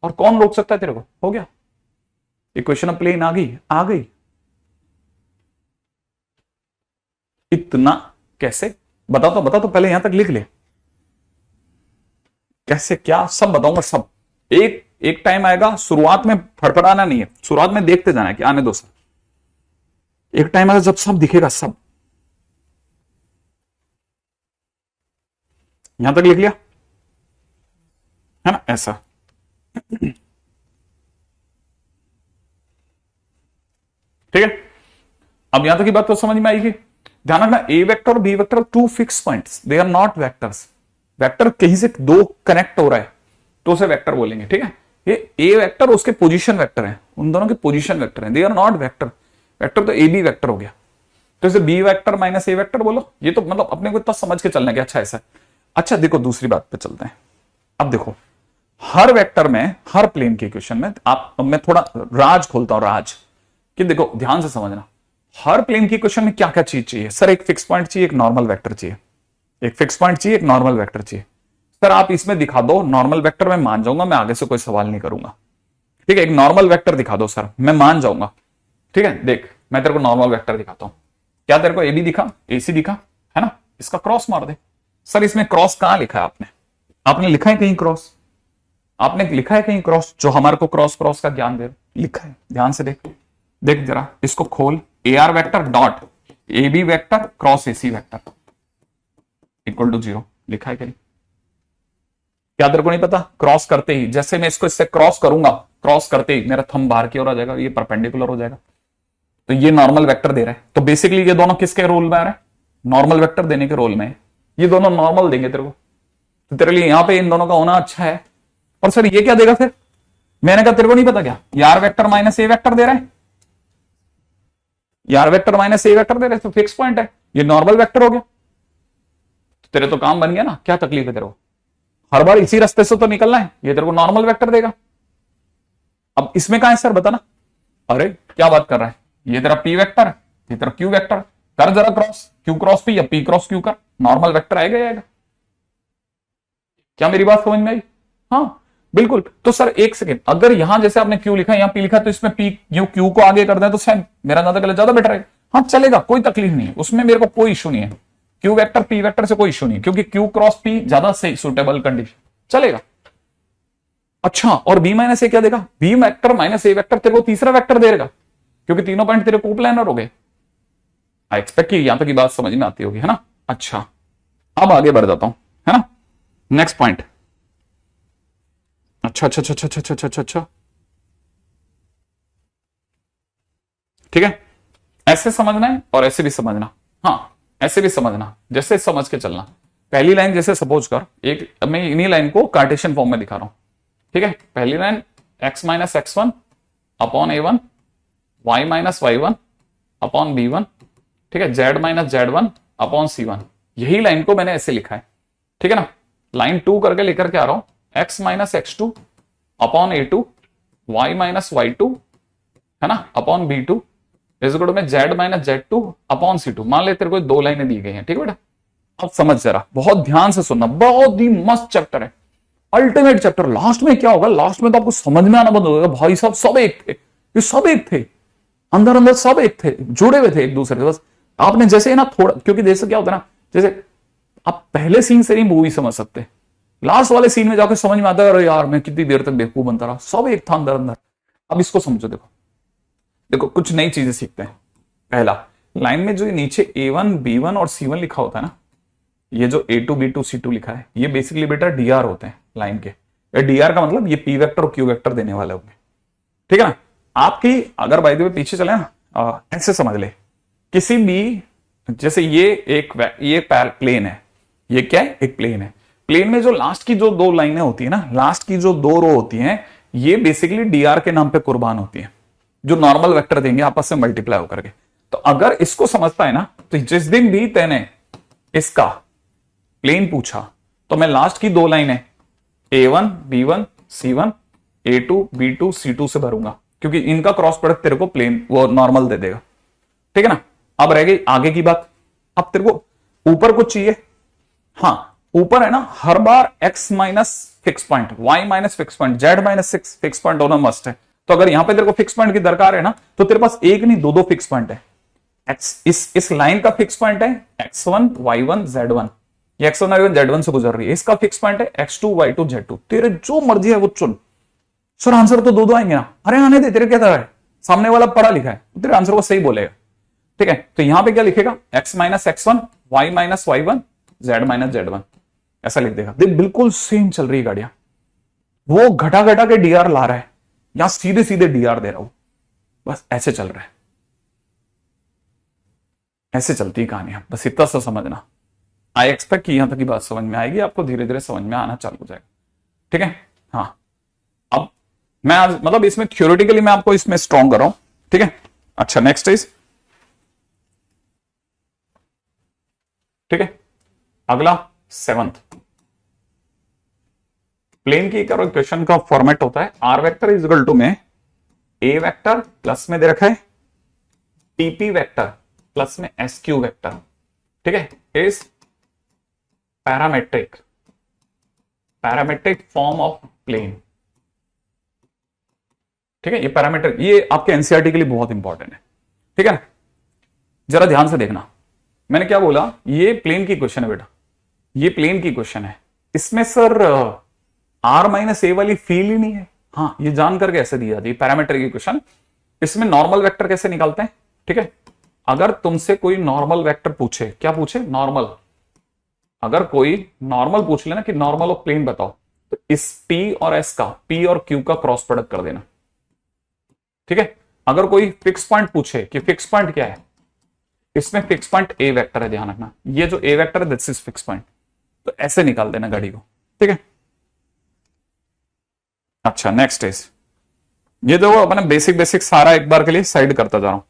और कौन रोक सकता है तेरे को? हो गया, इक्वेशन ऑफ प्लेन आ गई, आ गई। इतना कैसे? बता तो पहले यहां तक लिख ले, कैसे क्या सब बताऊंगा सब। एक टाइम आएगा, शुरुआत में फड़फड़ाना नहीं है, शुरुआत में देखते जाना है कि आने दो सर। एक टाइम आएगा जब सब दिखेगा, सब। यहां तक लिख लिया है ना, ऐसा। ठीक है, अब यहां तक की बात तो समझ में आएगी। ध्यान रखना, ए वेक्टर और B vector 2 fix points, they are not vectors. Vector कहीं से 2 कनेक्ट हो रहा है तो उसे वेक्टर बोलेंगे, ठीक है। ये ए वेक्टर उसके पोजीशन वेक्टर है, उन दोनों के पोजीशन वेक्टर हैं, they are not vector. Vector तो ए बी वेक्टर हो गया, तो इसे बी वेक्टर माइनस ए वेक्टर बोलो। ये तो मतलब अपने को इतना समझ के चलना है कि अच्छा ऐसा है। अच्छा देखो दूसरी बात पे चलते हैं। अब देखो हर वेक्टर में, हर प्लेन के इक्वेशन में, आप मैं थोड़ा राज खोलता हूं, राज, कि देखो ध्यान से समझना, हर प्लेन की इक्वेशन में क्या क्या चीज चाहिए सर? एक फिक्स पॉइंट चाहिए, एक नॉर्मल वेक्टर चाहिए। एक फिक्स पॉइंट चाहिए, एक नॉर्मल वेक्टर चाहिए। सर आप इसमें दिखा दो नॉर्मल वेक्टर, मैं मान जाऊंगा, मैं आगे से कोई सवाल नहीं करूंगा, ठीक है। एक नॉर्मल वेक्टर दिखा दो सर, मैं मान जाऊंगा, ठीक है। देख मैं तेरे को नॉर्मल वेक्टर दिखाता हूं। क्या तेरे को ए बी दिखा, ए सी दिखा, है ना? इसका क्रॉस मार दे। सर इसमें क्रॉस कहां लिखा है आपने? आपने लिखा है कहीं क्रॉस? आपने लिखा है कहीं क्रॉस जो हमारे को क्रॉस क्रॉस का ज्ञान दे? लिखा है, ध्यान से देख, देख जरा इसको खोल। A R vector dot A B vector cross A C vector equal to 0 लिखा है कहीं? क्या तेरे को नहीं पता? क्रॉस करते ही, जैसे मैं इसको इससे क्रॉस करूंगा, क्रॉस करते ही मेरा थंब बाहर की ओर आ जाएगा, ये परपेंडिकुलर हो जाएगा, तो ये नॉर्मल वेक्टर दे रहा है। तो बेसिकली ये दोनों किसके रोल में आ रहे हैं? नॉर्मल वेक्टर देने के रोल में। ये दोनों नॉर्मल देंगे तेरे को, तो तेरे लिए यहां पे इन दोनों का होना अच्छा है। और सर ये क्या देगा फिर? मैंने कहा तेरे को नहीं पता क्या? यार वेक्टर माइनस ए वेक्टर दे रहा है, यार वेक्टर माइनस ए वेक्टर दे रहे, तो फिक्स पॉइंट है, ये नॉर्मल वेक्टर हो गया। तो तेरे तो काम बन गया ना, क्या तकलीफ है तेरे को? हर बार इसी रास्ते से तो निकलना है, ये तेरे को नॉर्मल वेक्टर देगा। अब इसमें कहां है सर बताना? अरे क्या बात कर रहा है, ये तेरा पी वेक्टर, ये तेरा क्यू वेक्टर, कर जरा क्रॉस, क्यू क्रॉस पी या पी क्रॉस क्यू कर, नॉर्मल वेक्टर आएगा ही आएगा। क्या मेरी बात समझ में आई? हाँ बिल्कुल। तो सर एक सेकेंड, अगर यहां जैसे आपने क्यू लिखा, यहां पी लिखा, तो इसमें पी क्यू को आगे कर दें तो शायद मेरा ज्यादा गलत, ज्यादा बेटर है। हाँ चलेगा, कोई तकलीफ नहीं है उसमें, मेरे को कोई इशू नहीं है। क्यू वेक्टर पी वेक्टर से कोई इशू नहीं, क्योंकि क्यू क्रॉस पी ज्यादा सही सुटेबल कंडीशन, चलेगा। अच्छा और बी माइनस ए क्या देगा? बी वेक्टर माइनस ए वेक्टर तेरे को तीसरा वेक्टर देगा, क्योंकि तीनों पॉइंट तेरे कोप्लानर हो गए। आई एक्सपेक्ट कि यहां तक की बात समझ में आती होगी, है ना? अच्छा अब आगे बढ़ जाता हूं, है ना? Next point. अच्छा अच्छा अच्छा अच्छा अच्छा अच्छा अच्छा, ठीक है। ऐसे समझना है और ऐसे भी समझना। हाँ ऐसे भी समझना, जैसे समझ के चलना। पहली लाइन जैसे सपोज कर, एक मैं इन्हीं लाइन को कार्टेशियन फॉर्म में दिखा रहा हूं, ठीक है। पहली line x minus x1 upon a1, y minus y1 upon b1, ठीक है, z minus z1 upon c1। यही लाइन को मैंने ऐसे लिखा है, ठीक है ना। लाइन 2 करके लेकर के आ रहा हूं, x minus x2 upon a2, y minus y2, है ना, अपॉन b2 इक्वल में z minus z2 upon c2। मान ले तेरे को 2 लाइनें दी गई हैं, ठीक है बेटा। अब समझ जरा, बहुत ध्यान से सुनना, बहुत ही मस्त चैप्टर है, अल्टीमेट चैप्टर। लास्ट में क्या होगा? लास्ट में तो आपको समझ में आना बंद हो जाएगा, भाई साहब सब एक थे, ये सब एक थे, अंदर अंदर सब एक थे, जुड़े हुए थे एक दूसरे से। बस आपने जैसे ना थोड़ा, क्योंकि जैसे क्या होता है ना, जैसे आप पहले सीन से नहीं मूवी समझ सकते, लास्ट वाले सीन में जाकर समझ में आता है अरे यार मैं कितनी देर तक बेवकूफ बनता रहा, सब एक था अंदर अंदर। अब इसको समझो, देखो देखो कुछ नई चीजें सीखते हैं। पहला, लाइन में जो नीचे A1 B1 और C1 लिखा होता है ना, ये जो A2 B2 C2 लिखा है, ये बेसिकली बेटा डीआर होते हैं लाइन के। डीआर का मतलब ये पी वेक्टर और क्यू वेक्टर देने वाले होंगे, ठीक है ना। आपकी अगर बाय द वे पीछे चले ना, ऐसे समझ ले, किसी भी, जैसे ये एक प्लेन है, ये क्या है, एक प्लेन है। प्लेन में जो लास्ट की जो दो लाइनें होती है ना, लास्ट की जो दो रो होती हैं, ये बेसिकली डीआर के नाम पे कुर्बान होती है, जो नॉर्मल वेक्टर देंगे आपस में मल्टीप्लाई होकर के। तो अगर इसको समझता है ना, तो जिस दिन भी तेने इसका प्लेन पूछा, तो मैं लास्ट की दो लाइनें A1 B1 C1 A2 B2 C2 से भरूंगा, क्योंकि इनका क्रॉस प्रोडक्ट तेरे को प्लेन वो नॉर्मल दे देगा, ठीक है ना। अब रह गई आगे की बात। अब तेरे को ऊपर कुछ चाहिए, हाँ ऊपर है ना, हर बार x minus fix point, y minus fix point, z minus six fix point होना मस्ट है। तो अगर यहां पे तेरे को फिक्स पॉइंट की दरकार है ना, तो तेरे पास एक नहीं दो फिक्स पॉइंट है। इस लाइन का फिक्स पॉइंट है x1 y1 z1, ये x1 y1 z1 से गुजर रही है। इसका फिक्स पॉइंट है x2 y2 z2। तेरे जो मर्जी है वो चुन। सर आंसर तो दो आएंगे ना, अरे आने दे, तेरे क्या तरह है, सामने वाला पढ़ा लिखा है, तेरे आंसर को सही बोलेगा, ठीक है। तो यहां पे क्या लिखेगा, x minus x1 y minus y1 z minus z1, ऐसा लिख देगा। देख बिल्कुल सेम चल रही है गाड़ियां, वो घटा घटा के डीआर ला रहा है, यहां सीधे सीधे डीआर दे रहा हूं, बस ऐसे चल रहा है, ऐसे चलती है कहानियां, बस इतना सा समझना। आई एक्सपेक्ट कि यहां तक की बात समझ में आएगी, आपको धीरे धीरे समझ में आना चालू हो जाएगा, ठीक है। हाँ अब मैं आज मतलब इसमें थ्योरेटिकली मैं आपको इसमें स्ट्रॉन्ग कर रहा हूं, ठीक है। अच्छा नेक्स्ट इज, ठीक है, अगला 7th प्लेन की क्वेश्चन का फॉर्मेट होता है R vector is equal to में ए वेक्टर प्लस में दे रखा है टीपी वेक्टर प्लस में एसक्यू वेक्टर, ठीक है, is parametric form of plane, ठीक है। ये पैरामीट्रिक, ये आपके एनसीईआरटी के लिए बहुत इंपॉर्टेंट है, ठीक है। जरा ध्यान से देखना, मैंने क्या बोला, ये प्लेन की क्वेश्चन है बेटा, ये प्लेन की क्वेश्चन है। इसमें सर आर माइनस ए वाली फील ही नहीं है, हाँ ये जान करके ऐसे दी जाती है पैरामीट्रिक की क्वेश्चन। इसमें नॉर्मल वेक्टर कैसे निकालते हैं, ठीक है। अगर तुमसे कोई नॉर्मल वेक्टर पूछे, क्या पूछे, नॉर्मल, अगर कोई नॉर्मल पूछ लेना कि नॉर्मल ऑफ प्लेन बताओ, तो इस टी और एस का, पी और क्यू का क्रॉस प्रोडक्ट कर देना, ठीक है। अगर कोई फिक्स पॉइंट पूछे कि फिक्स पॉइंट क्या है, इसमें फिक्स पॉइंट ए वेक्टर है, ध्यान रखना, ये जो ए वेक्टर है दिस इज फिक्स पॉइंट, तो ऐसे निकाल देना गाड़ी को, ठीक है। अच्छा नेक्स्ट इज, ये देखो अपने बेसिक सारा एक बार के लिए साइड करता जा रहा हूं।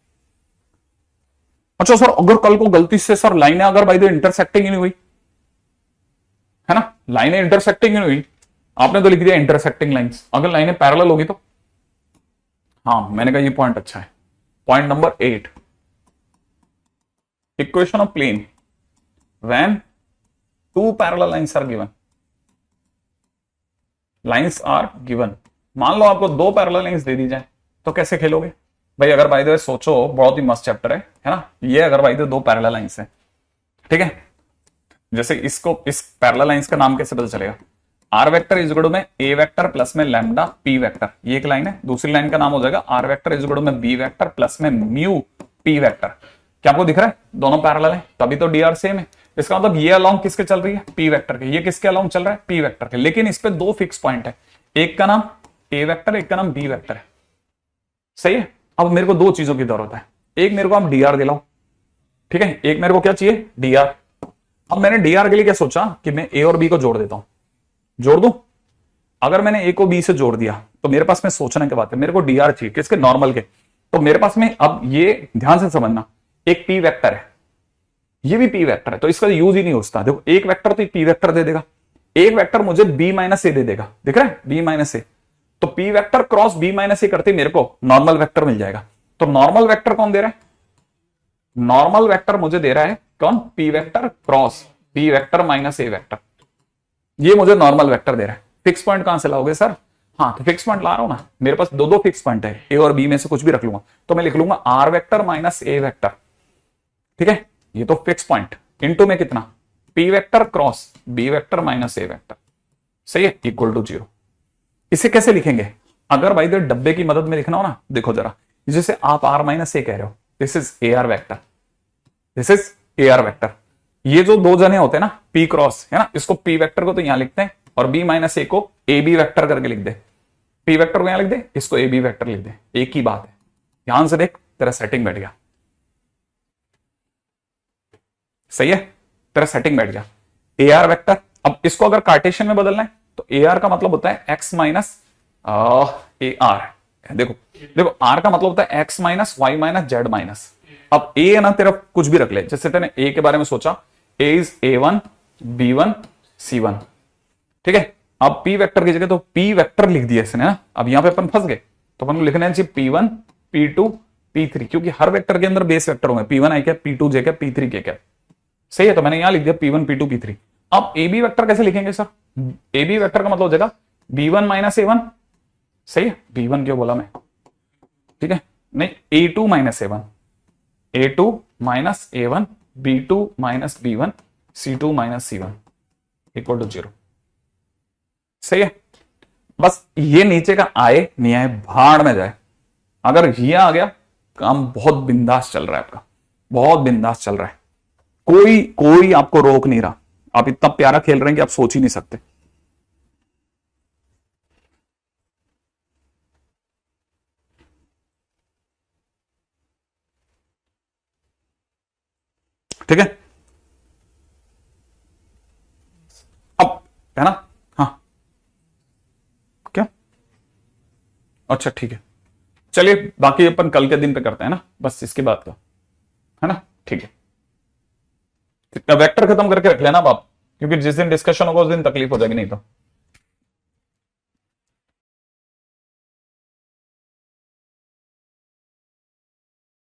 अच्छा सर अगर कल को गलती से सर लाइनें अगर बाय द इंटरसेक्टिंग ही नहीं हुई, है ना, लाइनें इंटरसेक्टिंग ही नहीं हुई, आपने तो लिख दिया इंटरसेक्टिंग लाइंस, अगर लाइनें पैरेलल होगी तो, हाँ मैंने कहा ये पॉइंट अच्छा है, point number 8, equation of plane when two parallel lines are given, lines are given, मान लो आपको दो पैरेलल लाइंस दे दी जाए, तो कैसे खेलोगे भाई। अगर बाय द वे सोचो, बहुत ही मस्त चैप्टर है ना, ये अगर बाय द वे दो पैरेलल लाइंस है, ठीक है, जैसे इसको, इस पैरेलल लाइंस का नाम कैसे पता चलेगा, आर वेक्टर इज इक्वल में ए वेक्टर प्लस में लैम्डा पी वेक्टर, ये एक लाइन है, दूसरी लाइन का नाम हो जाएगा आर वेक्टर इज इक्वल में बी वेक्टर प्लस में म्यू पी वेक्टर। क्या आपको दिख रहा है, दोनों पैरेलल है, तभी तो डीआर सेम है। इसका मतलब ये अलोंग किसके चल रही है, पी वेक्टर के, ये किसके अलोंग चल रहा है, पी वेक्टर के, लेकिन इस पे दो फिक्स पॉइंट है, एक का नाम ए वेक्टर, एक का नाम बी वेक्टर है, सही है। अब मेरे को दो चीजों की जरूरत है, एक मेरे को आप डीआर दिलाओ, ठीक है, एक मेरे को क्या चाहिए, डीआर। अब मैंने डीआर के लिए क्या सोचा कि मैं ए और बी को जोड़ देता हूं, जोड़ दूं। अगर मैंने ए को बी से जोड़ दिया तो मेरे पास में सोचने के बाद है, मेरे को डीआर चाहिए किसके, नॉर्मल के, तो मेरे पास में अब ये ध्यान से समझना, एक पी वेक्टर है, ये भी पी वेक्टर है, तो इसका यूज ही नहीं होता। देखो एक वेक्टर तो एक पी वेक्टर दे देगा, एक वेक्टर मुझे बी माइनस ए दे देगा, दिख रहा है बी माइनस ए, तो p vector cross b minus a करते मेरे को नॉर्मल वेक्टर मिल जाएगा। तो नॉर्मल वेक्टर कौन दे रहा है, नॉर्मल वेक्टर मुझे दे रहा है कौन, p vector cross B vector minus ए वेक्टर, ये मुझे नॉर्मल वेक्टर दे रहा है। फिक्स पॉइंट कहां से लाओगे सर, हाँ तो फिक्स पॉइंट ला रहा हूं ना, मेरे पास दो फिक्स पॉइंट है, ए और बी में से कुछ भी रख लूंगा, तो मैं लिख लूंगा आर वेक्टर माइनस ए वेक्टर, ठीक है, ये तो फिक्स पॉइंट इनटू में कितना, p vector cross B vector minus ए वेक्टर, सही है, इक्वल टू 0। इसे कैसे लिखेंगे, अगर भाई डब्बे की मदद में लिखना हो ना, देखो जरा, जैसे आप आर माइनस ए कह रहे हो, this is A R vector, this is A R vector. ये जो दो जने होते हैं ना पी क्रॉस, है ना, इसको पी वेक्टर को तो यहां लिखते हैं और बी माइनस ए को ए बी वेक्टर करके लिख दे। पी वेक्टर को यहां लिख दे, इसको ए बी वेक्टर लिख दे, एक ही बात है। ध्यान से देख, तेरा सेटिंग बैठ गया, सही है, तेरा सेटिंग बैठ गया। ए आर वेक्टर, अब इसको अगर कार्टेशियन में बदलना है तो ए आर का मतलब होता है एक्स माइनस ए आर। देखो देखो, आर का मतलब होता है X minus Y minus Z minus. अब ए है ना, तेरा कुछ भी रख ले, जैसे तेने ए के बारे में सोचा, ए इज A1 B1 C1, ठीक है। अब पी वेक्टर की जगह तो पी वेक्टर लिख दिया इसने ना। अब यहां पे अपन फंस गए, तो अपन को लिखना चाहिए P1 P2 P3, क्योंकि हर वेक्टर के अंदर बेस वेक्टर होंगे, P1 आई कैप, P2 जे कैप, P3 के कैप, सही है। तो मैंने यहां लिख दिया P1 P2 P3। अब ए बी वेक्टर कैसे लिखेंगे सर? ए बी वेक्टर का मतलब हो जाएगा B1 माइनस A1, सही है। B1 क्यों बोला मैं, ठीक है, नहीं, A2 minus A1, A2 minus A1, B2 minus B1, C2 minus C1 equal to 0, सही है। बस ये नीचे का आए नहीं आए भाड़ में जाए, अगर ये आ गया काम बहुत बिंदास चल रहा है आपका, बहुत बिंदास चल रहा है, कोई कोई आपको रोक नहीं रहा। आप इतना प्यारा खेल रहे हैं कि आप सोच ही नहीं सकते। ठीक है, अब है ना, हाँ क्या, अच्छा ठीक है, चलिए बाकी अपन कल के दिन पे करते हैं ना, बस इसके बाद का, है ना, ठीक है। वेक्टर खत्म करके रख लेना आप, क्योंकि जिस दिन डिस्कशन होगा उस दिन तकलीफ हो जाएगी नहीं तो।